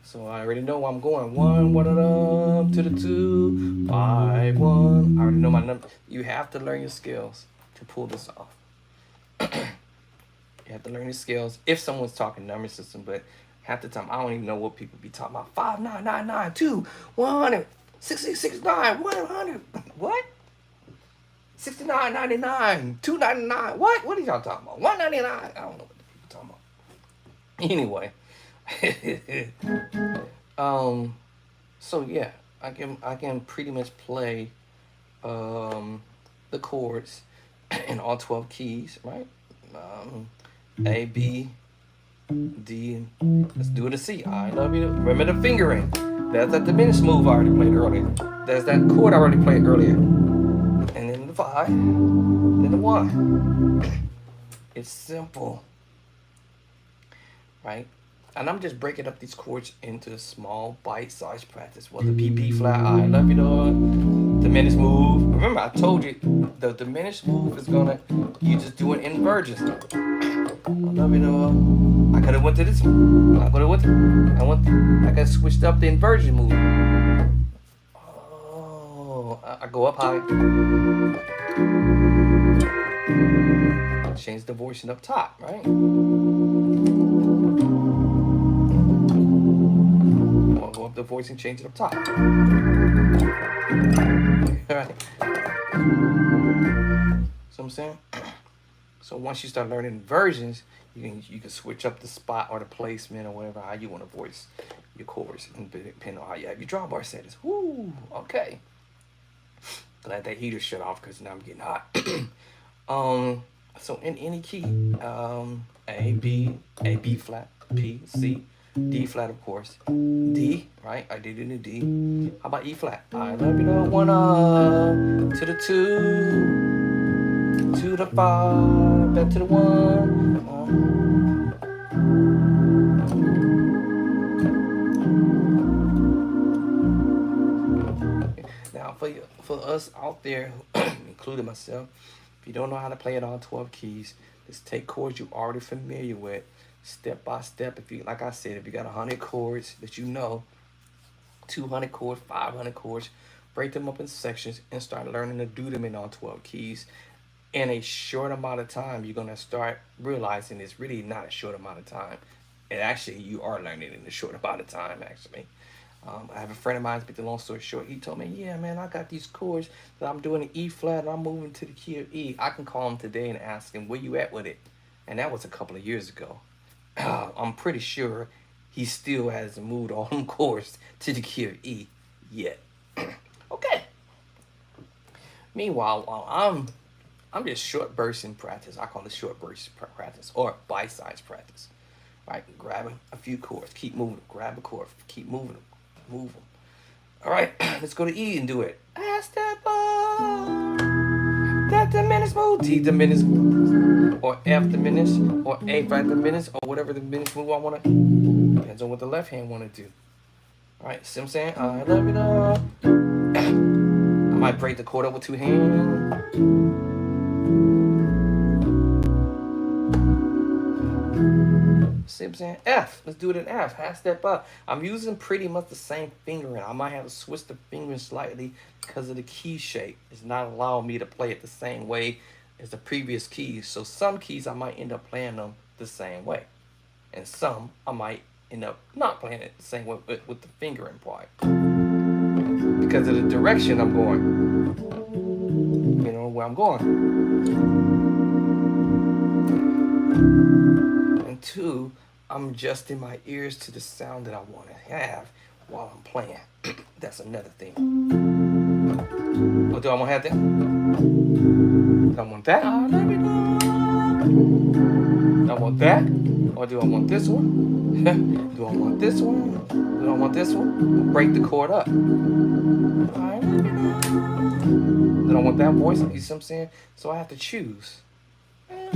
so I already know where I'm going. 1, 1 to the 2, 5, 1. I already know my number. You have to learn your skills to pull this off. You have to learn your skills if someone's talking number system, but half the time I don't even know what people be talking about. 5, 9, 9, 9, 2, 100, 66, 9, 100. What? 69, 99, 299. What? What are y'all talking about? 199. I don't know what the people talking about. Anyway. So yeah, I can pretty much play the chords in all 12 keys, right? A, B, D, let's do it a C. I love you. Remember the fingering. That's that diminished move I already played earlier. There's that chord I already played earlier. And then the 5, then the 1. It's simple, right? And I'm just breaking up these chords into small bite-sized practice. Well, the B flat, I love you, dog. Diminished move. Remember, I told you the diminished move is gonna, you just do it in inversions. I love you, dog. I could have went to this one. I could have went to, I could have switched up the inversion move. Oh, I go up high. Change the voicing up top, right? I'll go up the voice and change it up top. All right. So I'm saying. So once you start learning versions, you can switch up the spot or the placement or whatever, how you want to voice your chords, and depending on how you have your drawbar settings. Woo, okay. Glad that heater shut off because now I'm getting hot. So in any key, A, B flat, P, C, D flat, of course, D, right? I did it in the D. How about E flat? I love you, know, 1 to the 2, to the 5, back to the 1. Now for us out there, including myself, if you don't know how to play it all 12 keys, just take chords you're already familiar with, step by step. If you, like I said, if you got 100 chords that you know, 200 chords, 500 chords, break them up in sections and start learning to do them in all 12 keys. In a short amount of time, you're gonna start realizing it's really not a short amount of time. And actually, you are learning in a short amount of time, actually. I have a friend of mine, to make the long story short, he told me, yeah, man, I got these chords that I'm doing in E flat and I'm moving to the key of E. I can call him today and ask him, where you at with it? And that was a couple of years ago. I'm pretty sure he still hasn't moved all them chords to the key of E yet. Okay. Meanwhile, while I'm just short bursts in practice. I call it short bursts practice or bite-sized practice. Right? Grabbing a few chords, keep moving them. Grab a chord, keep moving them. Move them. All right, let's go to E and do it. I step up, that diminished move, D diminished, or F diminished, or A flat diminished, or whatever the diminished move I want to. Depends on what the left hand want to do. All right, see what I'm saying? I love it all. I might break the chord up with 2 hands. See what I'm saying? F. Let's do it in F. Half step up. I'm using pretty much the same fingering. I might have to switch the fingering slightly because of the key shape. It's not allowing me to play it the same way as the previous keys. So some keys I might end up playing them the same way. And some I might end up not playing it the same way with the fingering part. Because of the direction I'm going. You know, where I'm going. And 2, I'm adjusting my ears to the sound that I want to have while I'm playing. That's another thing. Oh, do I want to have that? Do I want that? I want that, or do I want this one? Do I want this one? Do I want this one? Break the chord up. Alright. Then I want that voice. You see what I'm saying? So I have to choose. Yeah. I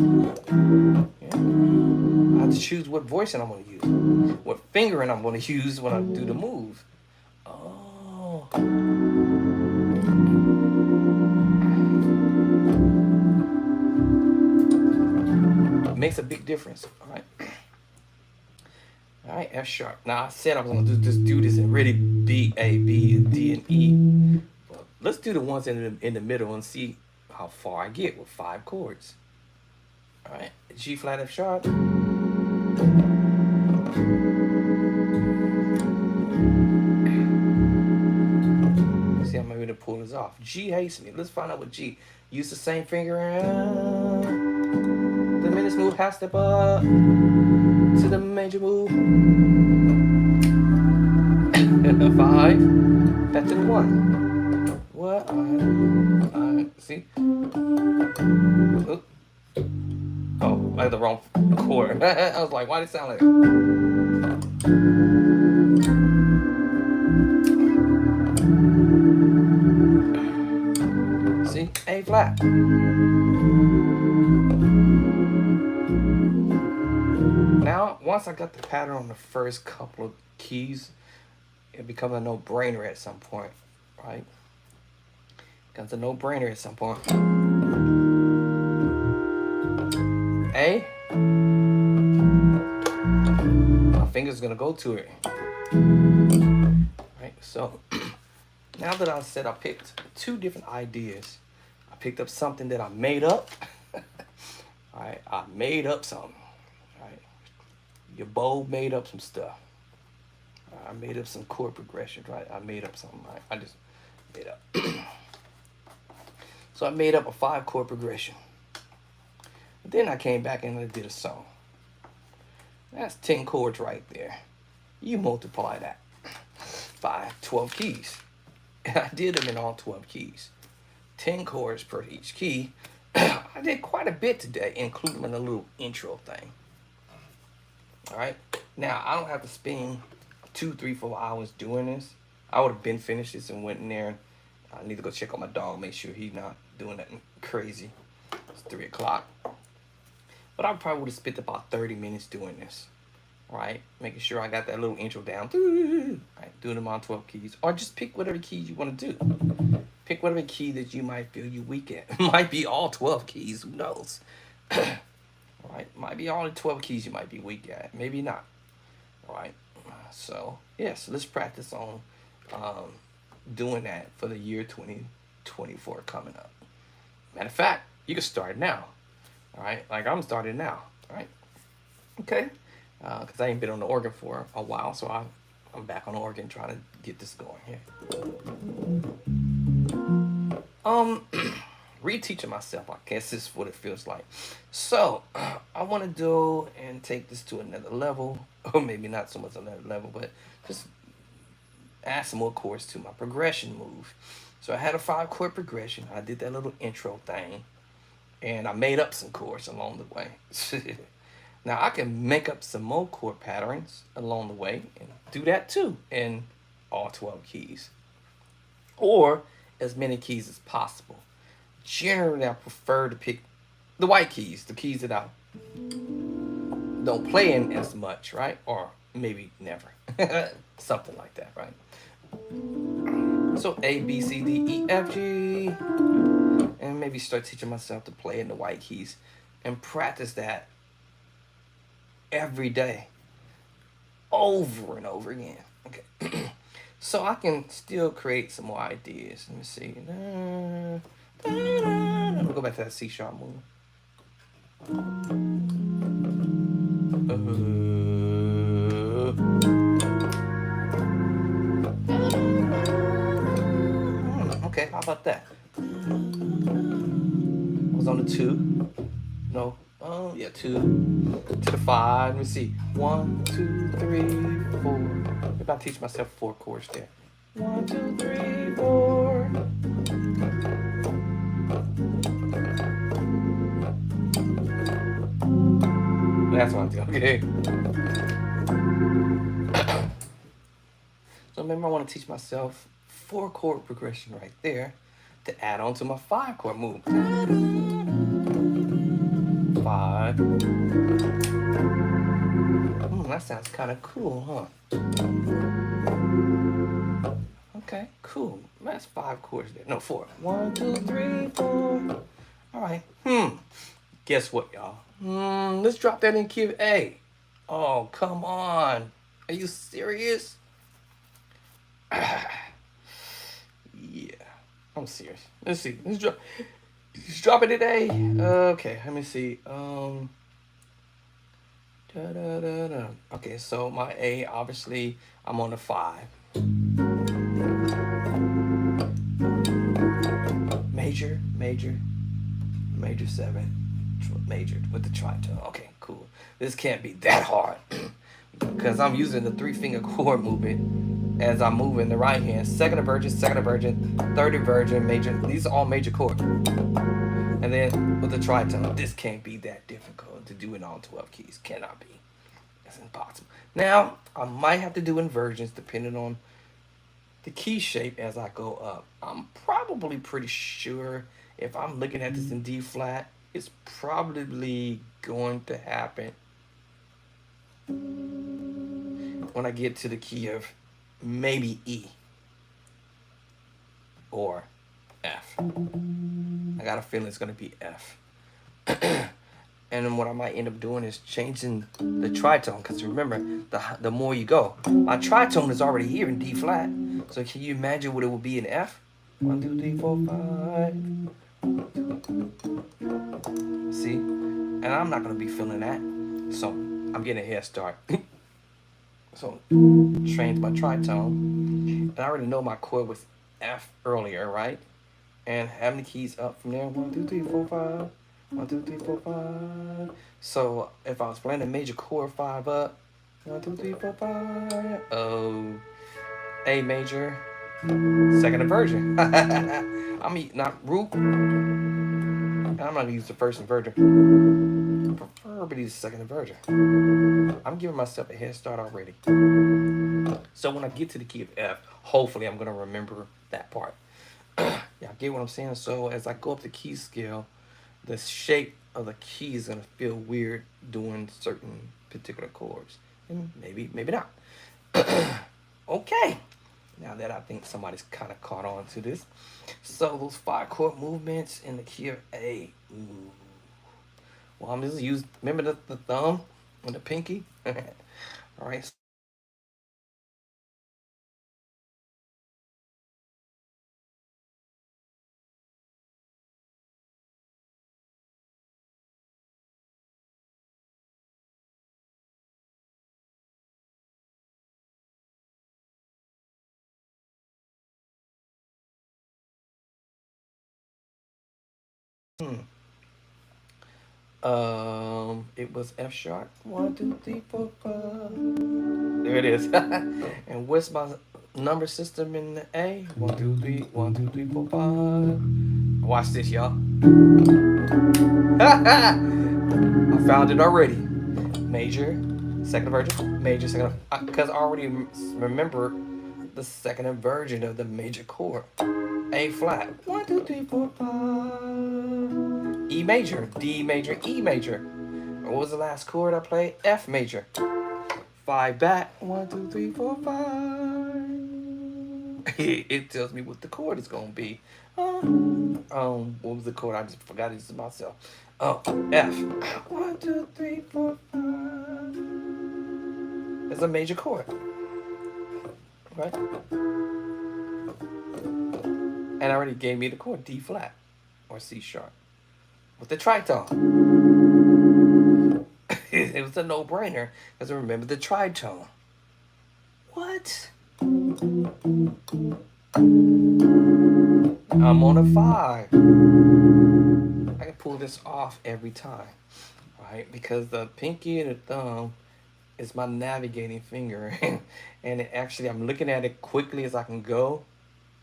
have to choose what voicing I'm going to use, what fingering I'm going to use when I do the move. Oh. It makes a big difference. All right. All right, F sharp. Now I said I was going to just do this in really B, A, B, D, and E. But let's do the ones in the middle and see how far I get with 5 chords. All right, G flat, F sharp. See, I'm able to pull this off. G hates me. Let's find out what G. Use the same finger. The minutes move half step up to the major move. 5. Back to the 1. What? See? Oop. Oh, I had the wrong chord. I was like, why did it sound like that? See? A flat. Now, once I got the pattern on the first couple of keys, it becomes a no-brainer at some point, right? Becomes a no-brainer at some point. A. My finger's gonna go to it. Right, so now that I said I picked 2 different ideas, I picked up something that I made up. Alright, I made up something. Alright. Your bow made up some stuff. I made up some chord progressions, right? I made up something, right? I just made up. So I made up a 5 chord progression. Then I came back and I did a song. That's 10 chords right there. You multiply that by 12 keys. And I did them in all 12 keys. 10 chords per each key. I did quite a bit today, including a little intro thing. All right. Now, I don't have to spend 2, 3, 4 hours doing this. I would have been finished this and went in there. I need to go check on my dog, make sure he's not doing nothing crazy. It's 3 o'clock. But I probably would have spent about 30 minutes doing this, right? Making sure I got that little intro down. Right, doing them on 12 keys. Or just pick whatever keys you want to do. Pick whatever key that you might feel you weak at. Might be all 12 keys, who knows? Right? Might be all the 12 keys you might be weak at. Maybe not. All right? So, yes, let's practice on doing that for the year 2024 coming up. Matter of fact, you can start now. All right, like I'm starting now. All right, okay, because I ain't been on the organ for a while, so I'm back on the organ trying to get this going here. Reteaching myself, I guess this is what it feels like. So I want to do and take this to another level, or maybe not so much another level, but just add some more chords to my progression move. So I had a 5 chord progression. I did that little intro thing. And I made up some chords along the way. Now I can make up some more chord patterns along the way and do that too in all 12 keys. Or as many keys as possible. Generally, I prefer to pick the white keys, the keys that I don't play in as much, right? Or maybe never. Something like that, right? So A, B, C, D, E, F, G. And maybe start teaching myself to play in the white keys and practice that every day, over and over again. Okay, so I can still create some more ideas. Let me see. I'm gonna go back to that C sharp move. Okay, how about that? Was on the 2. No. Oh, yeah, 2 to the 5. Let me see. 1, 2, 3, 4. Maybe I'll teach myself 4 chords there. 1, 2, 3, 4. That's what I do. Okay. So remember, I want to teach myself 4-chord progression right there to add on to my 5-chord move. 5. That sounds kind of cool, huh? Okay, cool. That's 5 chords there. No, 4. 1, 2, 3, 4. All right. Guess what, y'all? Let's drop that in key of A. Oh, come on. Are you serious? Yeah, I'm serious. Let's see. Let's drop it in A. Okay, let me see. Da, da, da, da. Okay, so my A, obviously, I'm on the 5. Major, major, major 7, major with the tritone. Okay, cool. This can't be that hard because I'm using the 3-finger chord movement as I'm moving the right hand. Second inversion, third inversion, major. These are all major chords. And then with the tritone, this can't be that difficult to do in all 12 keys. Cannot be. It's impossible. Now, I might have to do inversions depending on the key shape as I go up. I'm probably pretty sure if I'm looking at this in D flat, it's probably going to happen when I get to the key of maybe E or F. I got a feeling it's going to be F. And then what I might end up doing is changing the tritone, because remember, the more you go, my tritone is already here in D flat. So can you imagine what it would be in F? 1, 2, 3, 4, 5. See? And I'm not going to be feeling that. So I'm getting a head start. So change my tritone. And I already know my chord was F earlier, right? And how many keys up from there? 1, 2, 3, 4, 5. 1, 2, 3, 4, 5. So if I was playing a major chord 5 up, 1, 2, 3, 4, 5. Oh, A major, second inversion. I'm not root. I'm not gonna use the first inversion. Preferably the second inversion. I'm giving myself a head start already. So when I get to the key of F, hopefully I'm gonna remember that part. Y'all get what I'm saying? So as I go up the key scale, the shape of the key is gonna feel weird doing certain particular chords, and maybe not. Okay, now that I think somebody's kind of caught on to this, so those 5-chord movements in the key of A. Ooh. Well, I'm just use remember the thumb and the pinky. All right. It was F sharp. 1, 2, 3, 4, 5. There it is. And what's my number system in the A? 1, 2, 3, 1, 2, 3, 4, 5. Watch this, y'all. I found it already. Major, second inversion, major, second. Because I already remember the second inversion of the major chord. A flat. 1, 2, 3, 4, 5. E major, D major, E major. What was the last chord I played? F major. 5 back. 1, 2, 3, 4, 5. It tells me what the chord is gonna be. What was the chord? I just forgot it myself. F. 1, 2, 3, 4, 5. It's a major chord, right? And I already gave me the chord D flat or C sharp with the tritone. It was a no-brainer because I remember the tritone. What? I'm on a 5. I can pull this off every time, right? Because the pinky and the thumb is my navigating finger. And I'm looking at it quickly as I can go,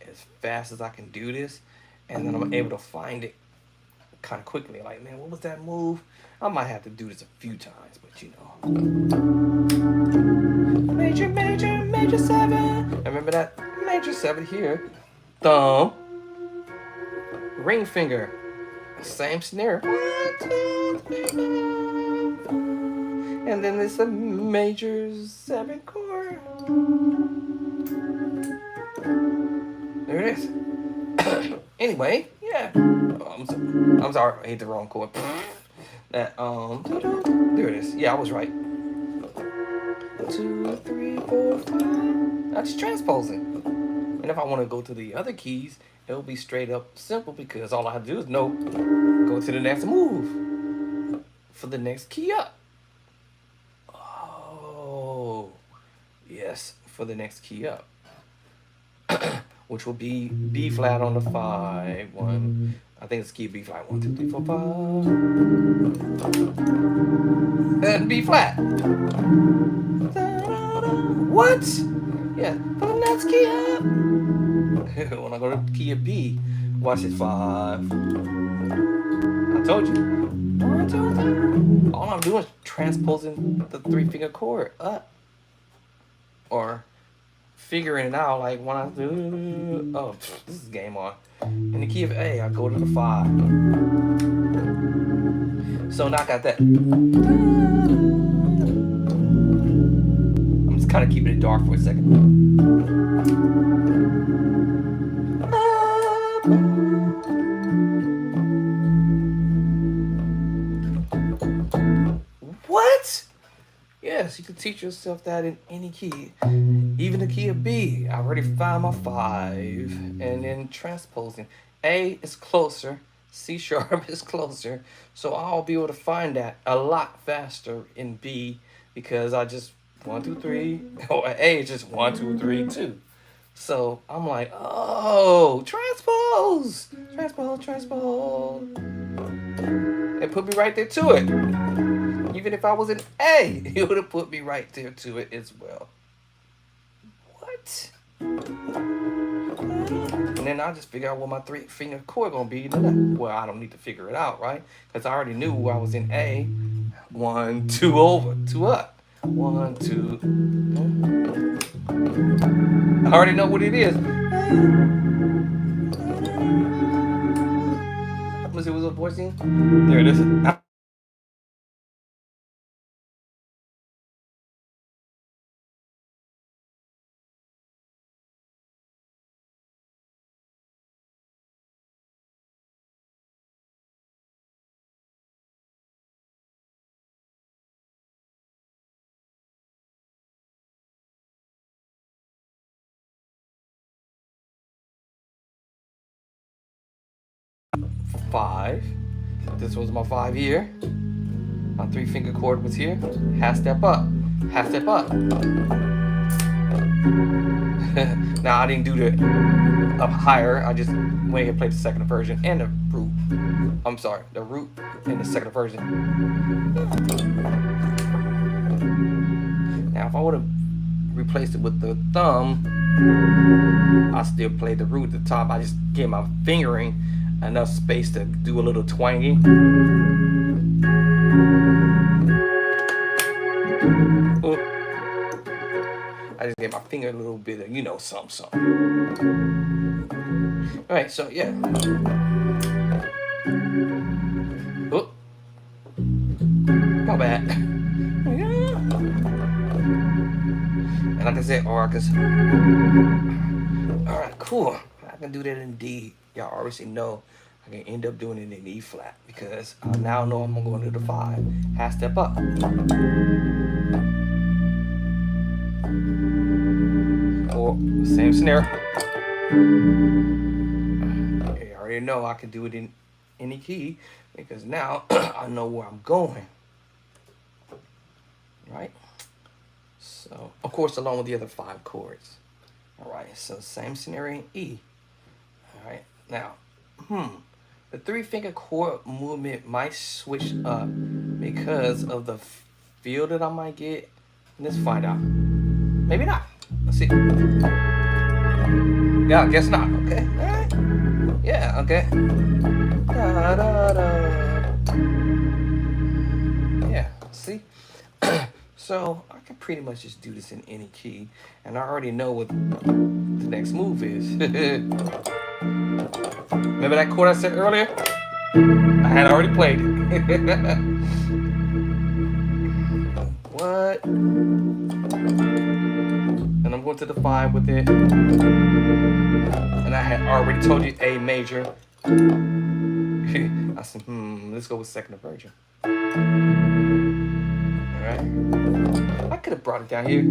as fast as I can do this. And then I'm able to find it kind of quickly. Like, man, what was that move? I might have to do this a few times, but you know. Major, major, major 7. Remember that? Major 7 here. Thumb. Ring finger. Same snare. 1, 2, 3, 4. And then there's a major 7 chord. There it is. Anyway, yeah. Oh, I'm sorry. I hit the wrong chord. That there it is. Yeah, I was right. 2, 3, 4, 5. I'm just transposing. And if I want to go to the other keys, it'll be straight up simple because all I have to do is go to the next move for the next key up. Oh, yes, for the next key up, which will be B flat on the 5. 1. I think it's key B flat. 1, 2, 3, 4, 5. And B flat. What? Yeah, for the next key up. When I go to key of B, watch it. 5. I told you. 1, 2, 3. All I'm doing is transposing the 3-finger chord up, or figuring it out. Like when I do, oh, this is game on. In the key of A, I go to the 5. So now I got that. I'm just kind of keeping it dark for a second. What? Yes, you can teach yourself that in any key. Even the key of B. I already found my 5. And then transposing. A is closer. C sharp is closer. So I'll be able to find that a lot faster in B because I just 1, 2, 3. Or A is just 1, 2, 3, 2. So I'm like, oh, transpose. Transpose, transpose. It put me right there to it. Even if I was in A, it would have put me right there to it as well. What? And then I just figure out what my 3-finger chord gonna be. Well, I don't need to figure it out, right? Because I already knew I was in A. 1, 2 over, 2 up. 1, 2. I already know what it is. Let's see what's up, voicing. There it is. 5. This was my 5 here. My 3-finger chord was here. Half step up. Half step up. Now I didn't do the up higher. I just went ahead and played the second version and the root. I'm sorry, the root and the second version. Now if I would have replaced it with the thumb, I still played the root at the top. I just gave my fingering enough space to do a little twanging. Ooh. I just gave my finger a little bit of, you know, something. All right, so yeah. Ooh. My bad. And like I said, all right, cool. I can do that in D. Y'all already know I can end up doing it in E flat because I now know I'm gonna go into the 5. Half step up. Or same snare. You already know I can do it in any key because now I know where I'm going. Right? So, of course, along with the other 5 chords. All right, so same scenario in E. All right, now, the 3-finger chord movement might switch up because of the feel that I might get. Let's find out. Maybe not. Let's see. Yeah, I guess not. Okay. All right. Yeah. Okay. Da, da, da. See? So I can pretty much just do this in any key, and I already know what the next move is. Remember that chord I said earlier? I had already played it. What? And I'm going to the 5 with it. And I had already told you A major. I said, let's go with second inversion. Alright. I could have brought it down here.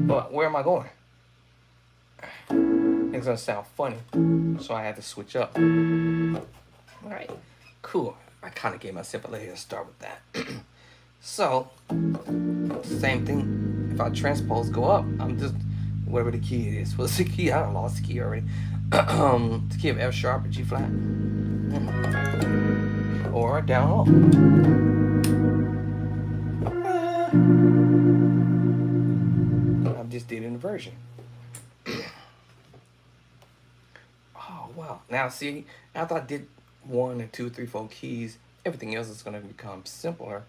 But where am I going? It's gonna sound funny. So I had to switch up. Alright. Cool. I kind of gave myself a little head start with that. So, same thing. If I transpose go up, I'm just whatever the key is. What's the key? I lost the key already. The key of F sharp or G flat, or down low. I just did an inversion. Oh wow! Now see, after I did 1 and 2, 3, 4 keys, everything else is going to become simpler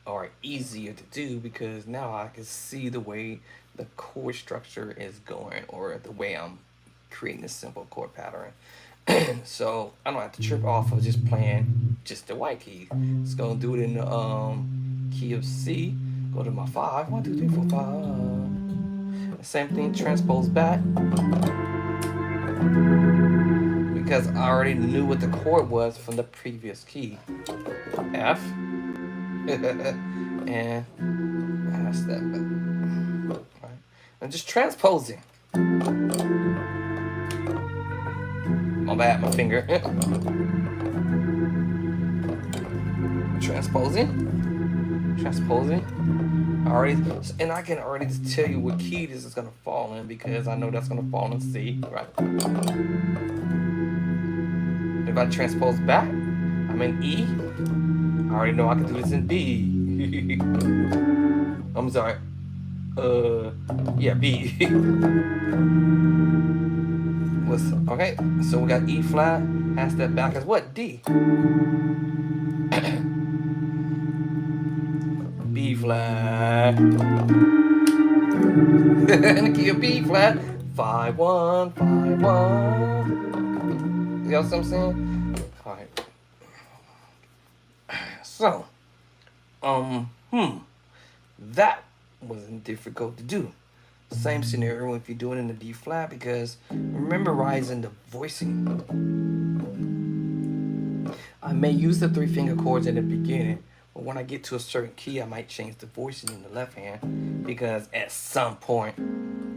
or easier to do because now I can see the way the chord structure is going or the way I'm creating a simple chord pattern. So I don't have to trip off of just playing just the white key. It's gonna do it in the key of C. Go to my 5. 1, 2, 3, 4, 5. Same thing, transpose back. Because I already knew what the chord was from the previous key. F. And pass that back. Right. I'm just transposing. My bad, my finger. Transposing. Already, and I can already just tell you what key this is gonna fall in because I know that's gonna fall in C, right? If I transpose back, I'm in E. I already know I can do this in B. I'm sorry. Yeah, B. Okay, so we got E flat, pass that back as what? D. B flat. And the key of B flat. 5, 1, 5, 1. You know what I'm saying? Alright. So, that wasn't difficult to do. Same scenario if you do it in the D flat because memorizing the voicing. I may use the 3-finger chords in the beginning, but when I get to a certain key, I might change the voicing in the left hand because at some point,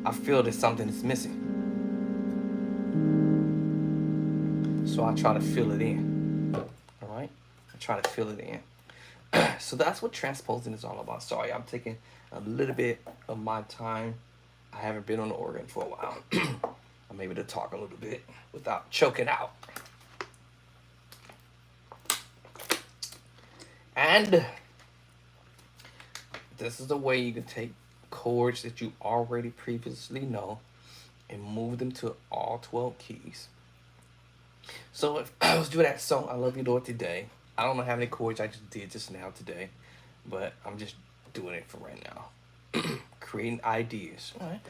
I feel that something is missing. So I try to fill it in. All right? I try to fill it in. So that's what transposing is all about. Sorry, I'm taking a little bit of my time. I haven't been on the organ for a while. I'm able to talk a little bit without choking out. And this is the way you can take chords that you already previously know and move them to all 12 keys. So if I was doing that song, I Love You Lord Today, I don't know how many chords I just did just now today, but I'm just doing it for right now. Creating ideas. All right.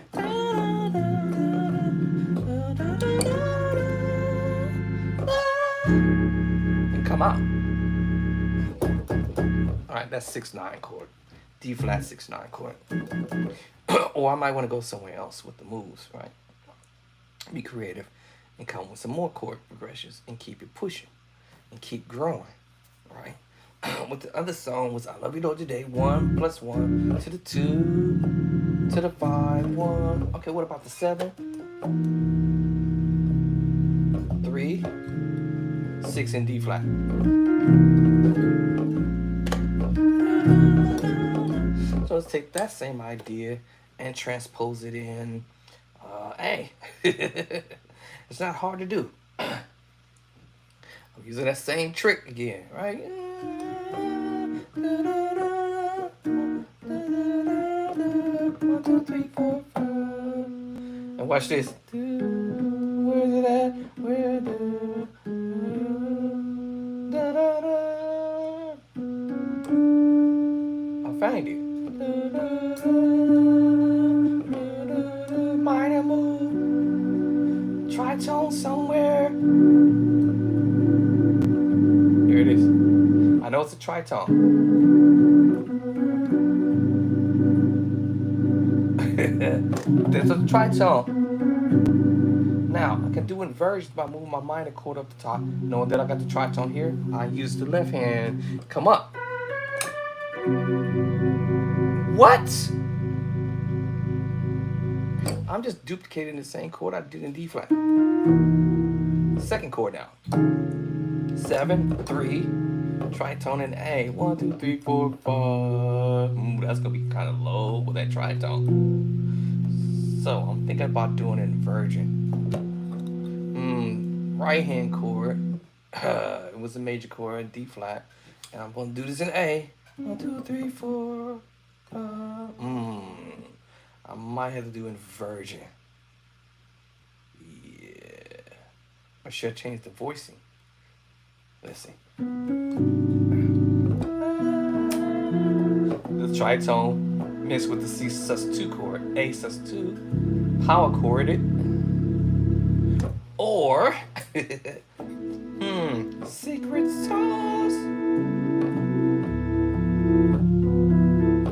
And come out. All right, that's 6/9 chord. D flat 6/9 chord. Or I might want to go somewhere else with the moves, right? Be creative and come with some more chord progressions and keep it pushing and keep growing, right? With the other song was I Love You Lord Today, 1 + 1 to the 2 to the 5, 1. Okay, what about the 7? 3, 6 in D flat. So let's take that same idea and transpose it in A. It's not hard to do. I'm using that same trick again, right? 1, 2, 3, 4, 5. And watch this. Where's it at? Where do? Da, da, da. tritone somewhere. Here it is. I know it's a tritone. There's a tritone. Now, I can do inversions by moving my minor chord up the top. Knowing that I got the tritone here, I use the left hand. Come up. What? I'm just duplicating the same chord I did in D flat. Second chord now. 7, 3, tritone in A. 1, 2, 3, 4, 5. That's gonna be kind of low with that tritone. So I'm thinking about doing an inversion. Right hand chord. It was a major chord, D flat, and I'm gonna do this in A. 1, 2, 3, 4. I might have to do inversion. Yeah. I should change the voicing. Let's see. The tritone mixed with the C sus2 chord, A sus2, power chorded, or secret sauce.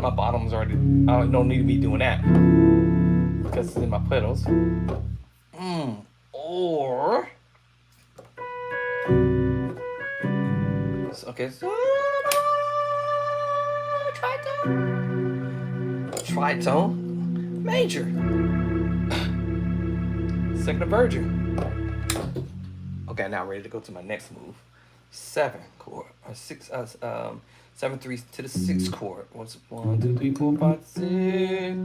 My bottom's already, I don't need me doing that because it's in my pedals. Or okay, so tritone major, second inversion. Okay, now I'm ready to go to my next move. 7 chord, or 6, 7, 3 to the 6 chord. What's 1, 2, 3, 4, 5, 6?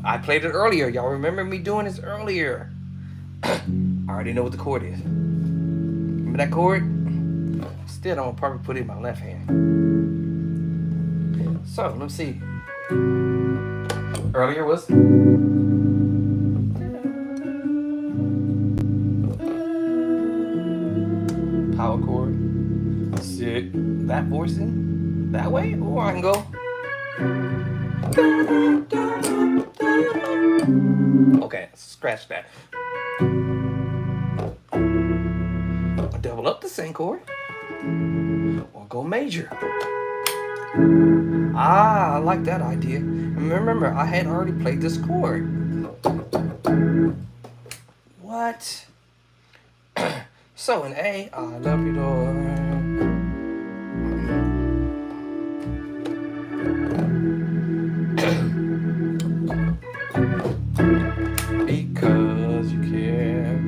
I played it earlier. Y'all remember me doing this earlier? I already know what the chord is. Remember that chord? Still, I'm gonna probably put it in my left hand. So let's see. Earlier was power chord. Sit that voicing that way, or I can go. Okay, scratch that. I'll double up the same chord, or go major. I like that idea. And remember, I had already played this chord. What? So in A, I love you, Lord. Because you care.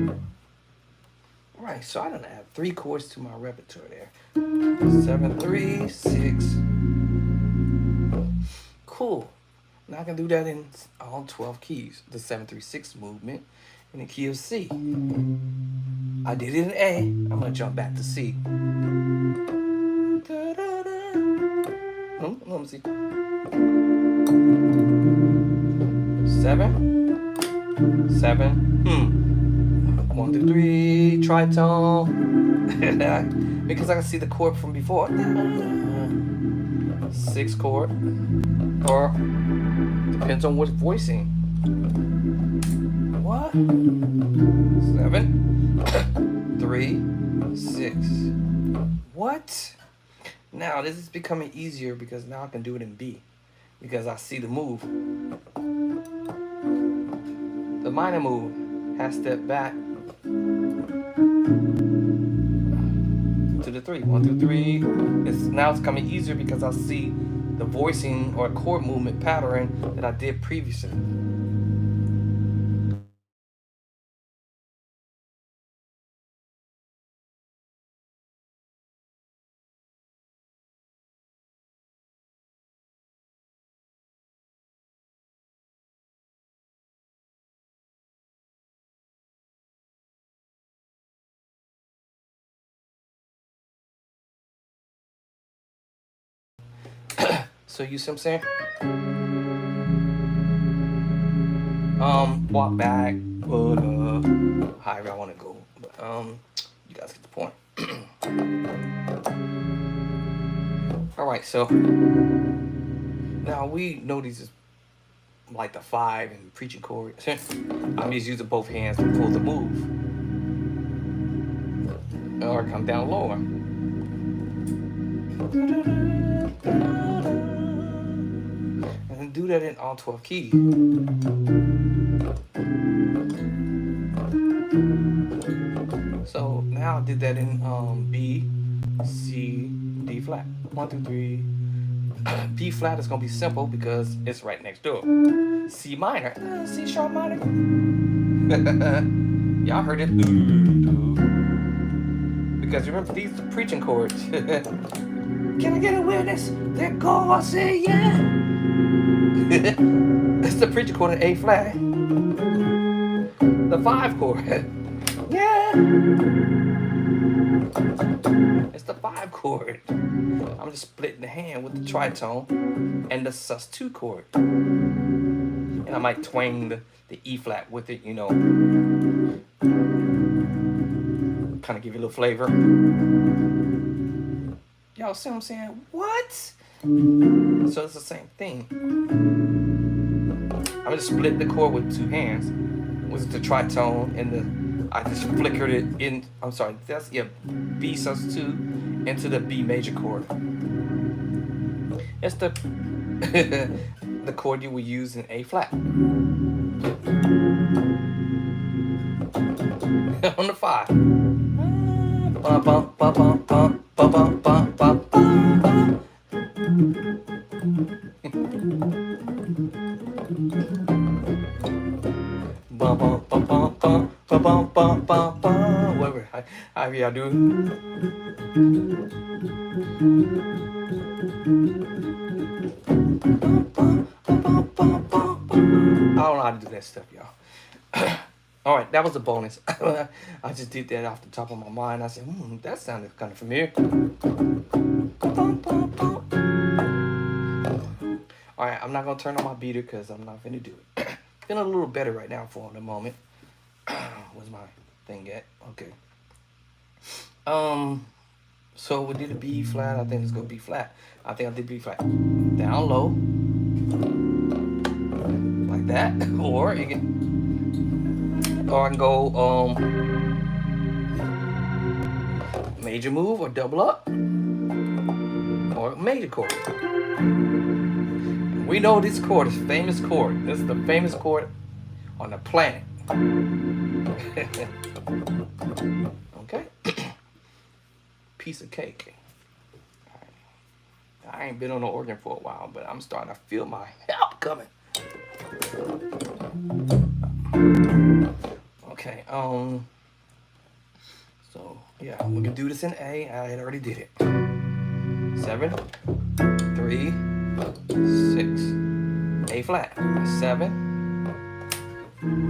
Right, so I done add 3 chords to my repertoire there. 7, 3, 6. Cool. Now I can do that in all 12 keys. The 7, 3, 6 movement in the key of C. I did it in A. I'm gonna jump back to C. Let me see. 7, 7. 1, 2, 3. Tritone. Because I can see the chord from before. 6 chord. Or depends on what voicing. What? 7, 3, 6. What? Now this is becoming easier because now I can do it in B. Because I see the move. The minor move has stepped back to the 3. 1, 2, 3. Now it's coming easier because I see the voicing or chord movement pattern that I did previously. So you see what I'm saying? Walk back, however I want to go. But you guys get the point. All right, so now we know these is like the 5 and preaching chord. I'm just using both hands to pull the move. or come down lower. And then do that in all 12 keys. So now I did that in B, C, D flat. 1, 2, 3. B flat is gonna be simple because it's right next door. C minor, C sharp minor. Y'all heard it. Because remember, these are preaching chords. Can I get a witness that God say yeah? It's the preaching chord in A flat. The 5 chord. Yeah. It's the 5 chord. I'm just splitting the hand with the tritone and the sus2 chord. And I might twang the E flat with it, you know. Kind of give you a little flavor. Y'all see what I'm saying? What? So it's the same thing. I'm just splitting the chord with 2 hands. With the tritone and I just flickered it in. I'm sorry, that's B sus2 into the B major chord. It's the the chord you will use in A flat. On the 5. Bum, bum, bum, bum, bum, bum, bum, bum, bum, bum. Bum, bum, bum, bum, bum, bum, bum, bum, bum. Whatever, however y'all do. I don't know how to do that stuff, y'all. All right, that was a bonus. I just did that off the top of my mind. I said, that sounded kind of familiar. All right, I'm not going to turn on my beater because I'm not going to do it. Feeling a little better right now for the moment. Where's my thing at? Okay. So we did a B flat. I think it's going to be flat. I think I did B flat. Down low. Like that. Or I can go major move or double up or major chord. We know this chord is famous chord. This is the famous chord on the planet. Okay. Piece of cake. I ain't been on the organ for a while, but I'm starting to feel my help coming. Okay, so yeah, we can do this in A. I had already did it. 7, 3, 6, A flat. 7,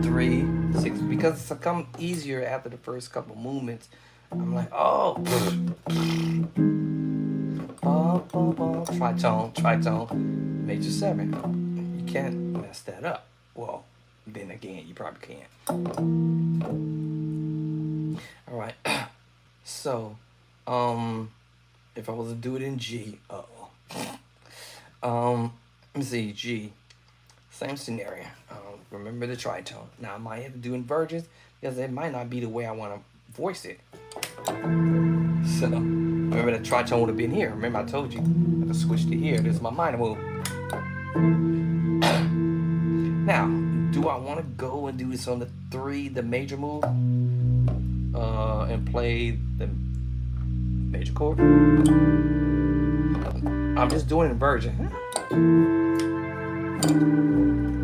3, 6. Because it's come easier after the first couple movements. I'm like, oh, tritone, major 7. You can't mess that up. Well, then again, you probably can't. All right. So, if I was to do it in G, let me see, G, same scenario. Remember the tritone. Now I might have to do inversions because it might not be the way I want to voice it. So, remember the tritone would have been here. Remember I told you I have to switch to here. This is my minor move. Now, do I want to go and do this on the 3, the major move, and play the major chord? I'm just doing an inversion.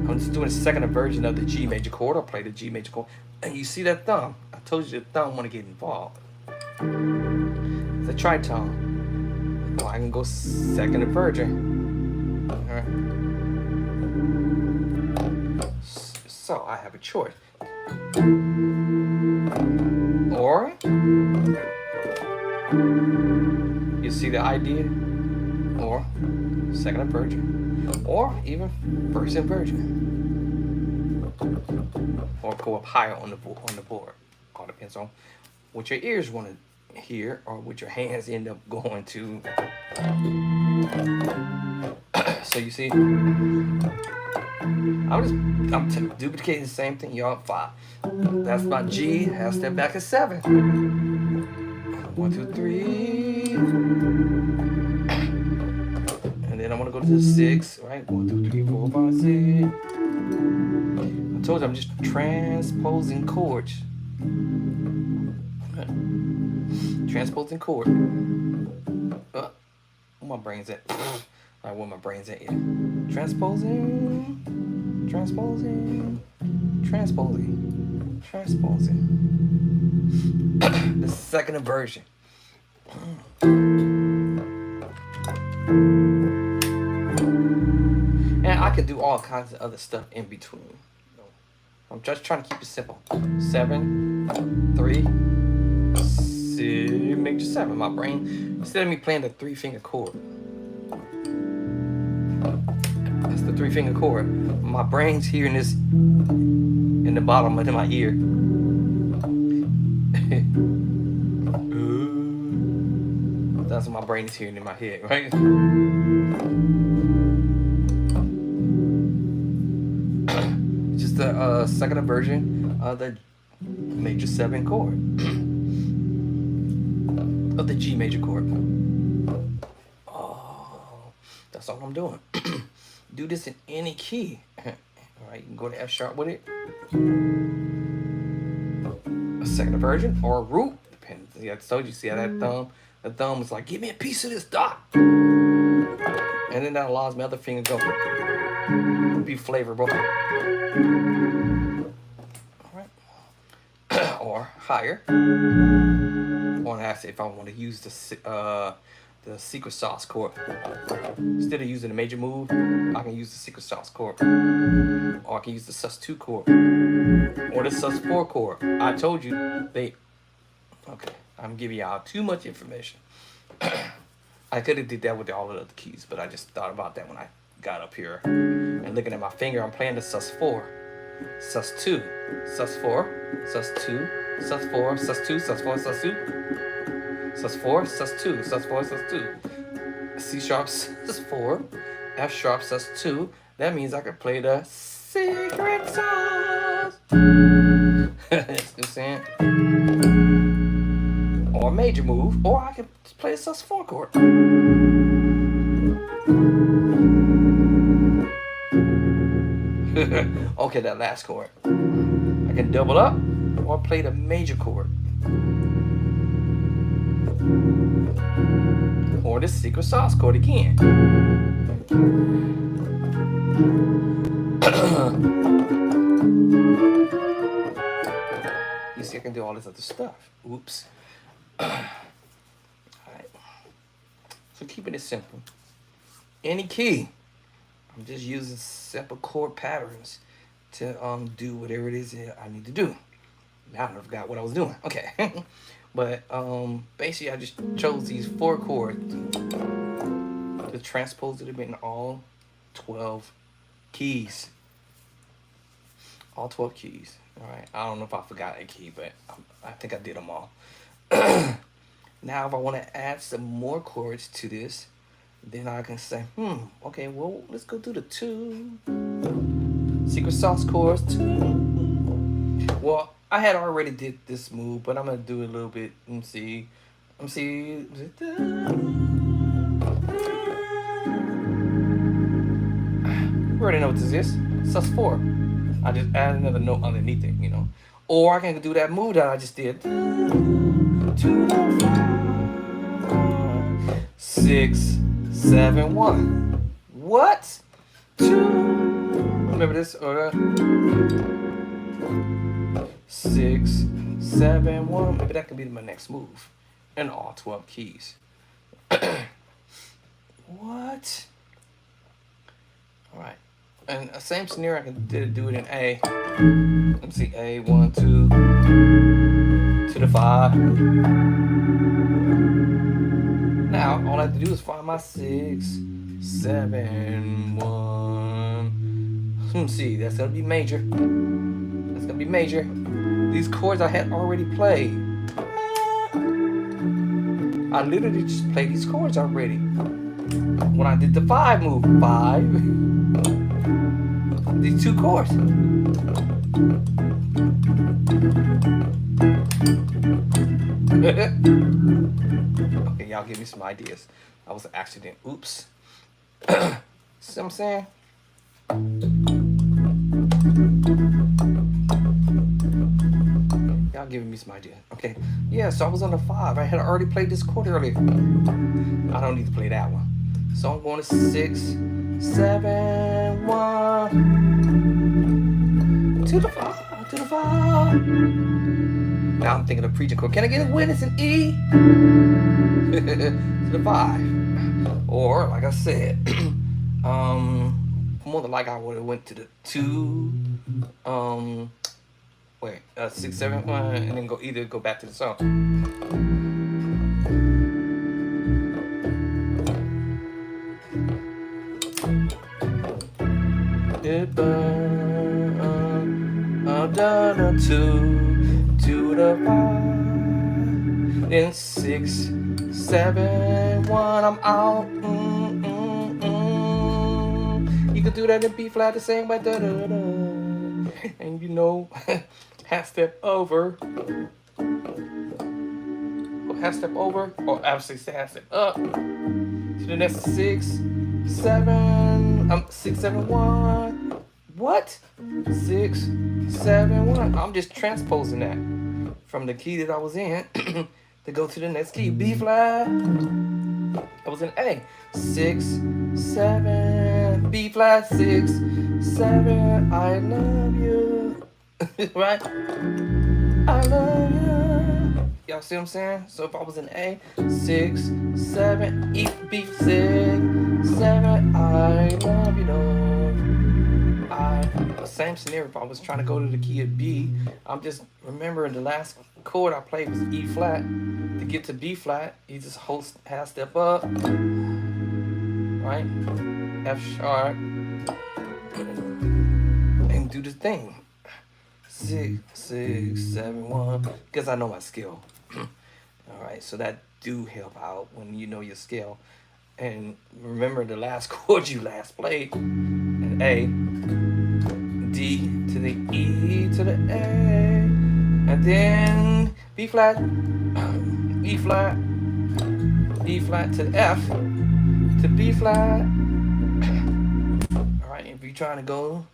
I'm just doing a second version of the G major chord. I'll play the G major chord. And you see that thumb? I told you the thumb want to get involved. It's a tritone. Well, I can go second inversion. All right. So I have a choice. Or, you see the idea? Or second inversion. Or even first inversion. Or go up higher on the board. All depends on what your ears want to hear or what your hands end up going to. So you see, I'm duplicating the same thing, y'all. 5. That's my G. I step back at 7. 1, 2, 3. And then I'm gonna go to the 6, right? 1, 2, 3, 4, 5, 6. I told you I'm just transposing chords. Transposing chord. Where my brain's at? Alright, where my brain's at? Yeah. Transposing. The second version. And I could do all kinds of other stuff in between. I'm just trying to keep it simple. 7, 3, 6, major 7. My brain, instead of me playing the 3-finger chord, that's the 3-finger chord. My brain's hearing this in the bottom of my ear. That's what my brain is hearing in my head, right? Just the second version of the major 7 chord. Of the G major chord. Oh, that's all I'm doing. Do this in any key. Alright, you can go to F sharp with it. A second version or a root. Depends. Yeah, I told you, see how that thumb? The thumb is like, give me a piece of this dot. And then that allows my other finger to go. Be flavorful. Alright. Or higher. Or if I want to use the secret sauce chord. Instead of using the major move, I can use the secret sauce chord. Or I can use the sus2 chord. Or the sus4 chord. I told you they... Okay, I'm giving y'all too much information. I could have did that with all of the other keys, but I just thought about that when I got up here. And looking at my finger, I'm playing the sus4. Sus2. Sus4. Sus2. Sus4. Sus2. Sus4. Sus2. Sus4, sus2, sus4, sus2, C sharp, sus4, F sharp, sus2. That means I could play the secret sauce. You saying? Or a major move, or I could play a sus4 chord. Okay, that last chord. I can double up or play the major chord. Or the secret sauce chord again. You see, I can do all this other stuff. Oops. Alright. So keeping it simple. Any key. I'm just using simple chord patterns to do whatever it is that I need to do. Now I forgot what I was doing. Okay. But basically, I just chose these 4 chords to transpose it in all 12 keys. All 12 keys. All right. I don't know if I forgot a key, but I think I did them all. Now, if I want to add some more chords to this, then I can say, okay, well, let's go do the 2 secret sauce chords. 2. Well, I had already did this move, but I'm gonna do a little bit. Let me see. You already know what this is. sus4. I just add another note underneath it, you know. Or I can do that move that I just did. 2, 5, 6, 7, 1. What? 2. Remember this? Or 6, 7, 1. Maybe that could be my next move. In all 12 keys. What? Alright. And the same scenario, I can do it in A. Let's see. A, 1, 2. To the 5. Now, all I have to do is find my 6, 7, 1. Let's see. That's going to be major. That's going to be major. These chords I had already played. I literally just played these chords already. When I did the 5 move, 5. These 2 chords. Okay, y'all give me some ideas. That was an accident. Oops. See what I'm saying? Y'all giving me some ideas. Okay. Yeah, so I was on the 5. I had already played this chord earlier. I don't need to play that one. So I'm going to 6, 7, 1. To the 5, to the 5. Now I'm thinking of preaching chord. Can I get a witness in E? To the 5. Or, like I said, more than like I would have went to the 2, wait, 6, 7, 1, and then either go back to the song. Down a 2 to the 5, then 6, 7, 1. I'm out. You can do that in B flat the same way. Da, da, da. And you know, half step over, half step over, or obviously half step up to the next 6, 7, 6, 7, 1. What? 6, 7, 1. I'm just transposing that from the key that I was in to go to the next key. B flat. I was in A. 6, 7. B flat. 6, 7. I love you. Right? I love you. Y'all see what I'm saying? So if I was in A, 6, 7, E, B, 6, 7. I love you, dog. Same scenario. If I was trying to go to the key of B, I'm just remembering the last chord I played was E flat. To get to B flat, you just hold half step up, right? F sharp, and do the thing. 6, 6, 7, 1. Because I know my skill. All right, so that do help out when you know your skill. And remember the last chord you last played, an A. D to the E to the A, and then B flat, E flat, B flat to the F, to B flat. All right, if you're trying to go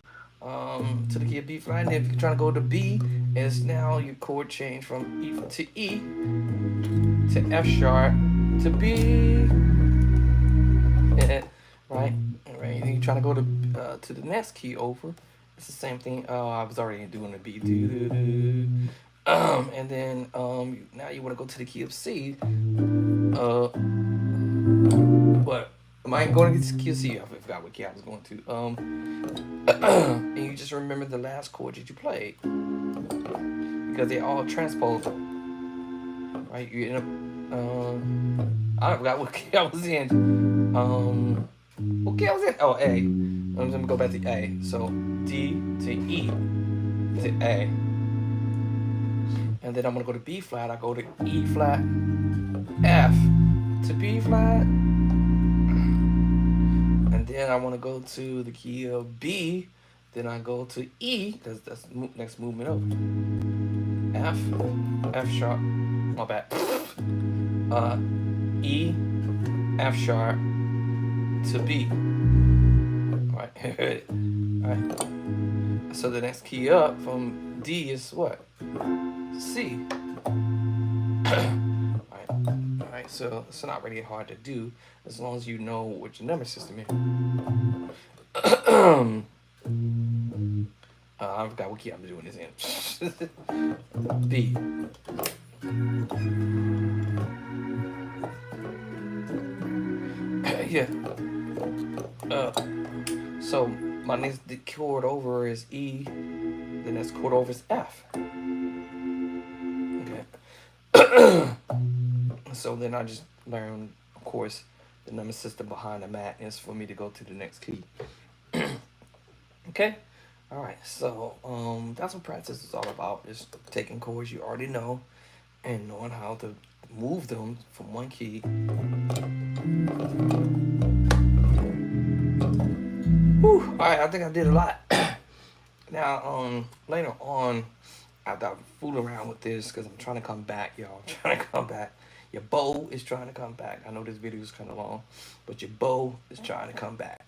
to the key of B flat, and if you're trying to go to B, it's now your chord change from E to E to F sharp to B. Right, right. And you're trying to go to the next key over. It's the same thing. I was already doing the B. And then now you want to go to the key of C. What? Am I going to the key of C? I forgot what key I was going to. And you just remember the last chord that you played because they all transpose. Right? You're in a. I forgot what key I was in. What key I was in? Oh, A. I'm gonna go back to A. So D to E to A. And then I'm gonna go to B flat. I go to E flat, F to B flat. And then I wanna go to the key of B. Then I go to E, because that's the next movement over. F, F sharp, my bad. E, F sharp to B. Right. Right. So the next key up from D is what? C. Alright, so it's not really hard to do as long as you know what your number system is. I forgot what key I'm doing this in. B. Yeah. So my next chord over is E. The next chord over is F. Okay. So then I just learn, of course, the number system behind the mat is for me to go to the next key. Okay. All right. So that's what practice is all about. Just taking chords you already know and knowing how to move them from one key. Whew. All right, I think I did a lot. Now, later on, after I fool around with this, because I'm trying to come back, y'all. I'm trying to come back. Your bow is trying to come back. I know this video is kind of long, but your bow is trying to come back.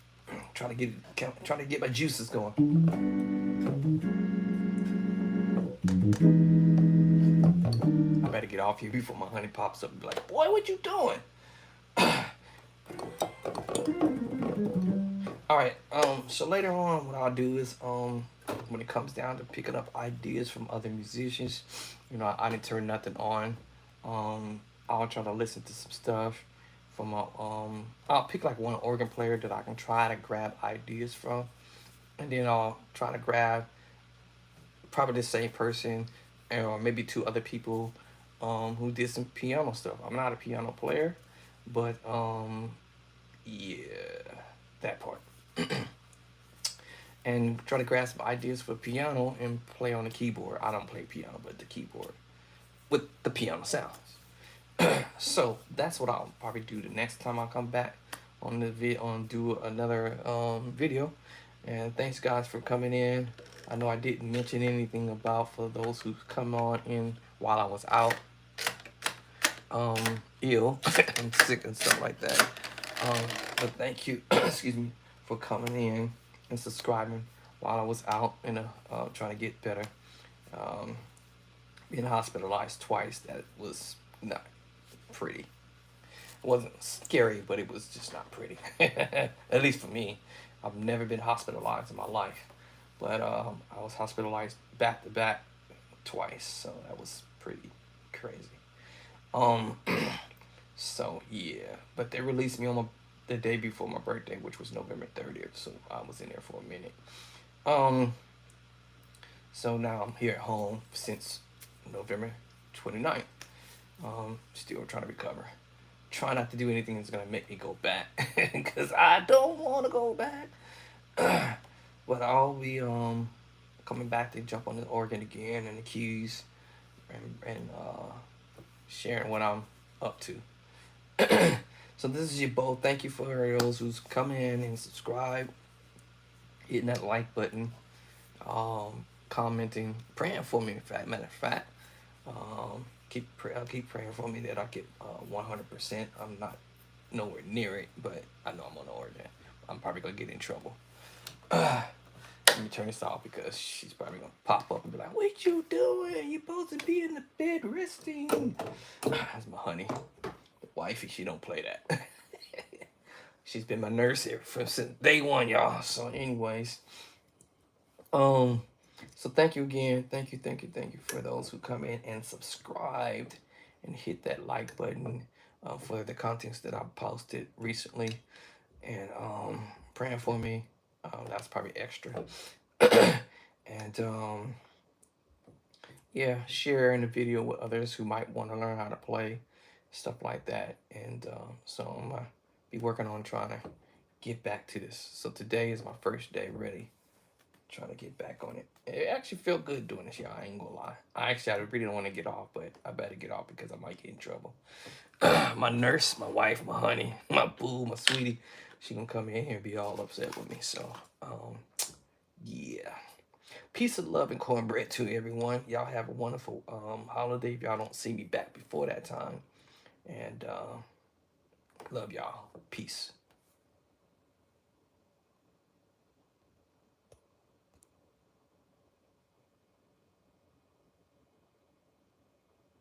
Trying to get my juices going. I better get off here before my honey pops up and be like, boy, what you doing? All right. So later on, what I'll do is, when it comes down to picking up ideas from other musicians, I didn't turn nothing on. I'll try to listen to some stuff from I'll pick like one organ player that I can try to grab ideas from, and then I'll try to grab probably the same person, or maybe two other people, who did some piano stuff. I'm not a piano player, but yeah, that part. And try to grasp ideas for piano and play on the keyboard. I don't play piano, but the keyboard with the piano sounds. So that's what I'll probably do the next time I come back on the do another video. And thanks guys for coming in. I know I didn't mention anything about for those who come on in while I was out ill and sick and stuff like that. But thank you, excuse me, for coming in and subscribing while I was out and trying to get better. Being hospitalized twice, that was not pretty. It wasn't scary, but it was just not pretty. At least for me. I've never been hospitalized in my life, but I was hospitalized back to back twice, so that was pretty crazy. So yeah, but they released me on the day before my birthday, which was November 30th, so I was in there for a minute. So now I'm here at home since November 29th. Still trying to recover. Try not to do anything that's gonna make me go back, because I don't want to go back. But I'll be coming back to jump on the organ again and the keys, and sharing what I'm up to. So this is your Bo. Thank you for those who's come in and subscribe, hitting that like button, commenting, praying for me. In fact, matter of fact, keep praying for me that I get 100%. I'm not nowhere near it, but I know I'm on the organ. I'm probably gonna get in trouble. Let me turn this off because she's probably gonna pop up and be like, "What you doing? You supposed to be in the bed resting." That's my honey, the wifey. She don't play that. She's been my nurse here since day one, y'all. So, anyways, so thank you again. Thank you for those who come in and subscribed and hit that like button for the contents that I posted recently, and praying for me. That's probably extra. And yeah, sharing the video with others who might want to learn how to play, stuff like that. And so I'm gonna be working on trying to get back to this. So today is my first day really trying to get back on it. It actually felt good doing this, y'all. I ain't gonna lie. I really don't want to get off, but I better get off because I might get in trouble. My nurse, my wife, my honey, my boo, my sweetie, she gonna come in here and be all upset with me. So yeah. Peace of love and cornbread to everyone. Y'all have a wonderful holiday if y'all don't see me back before that time. And love y'all. Peace.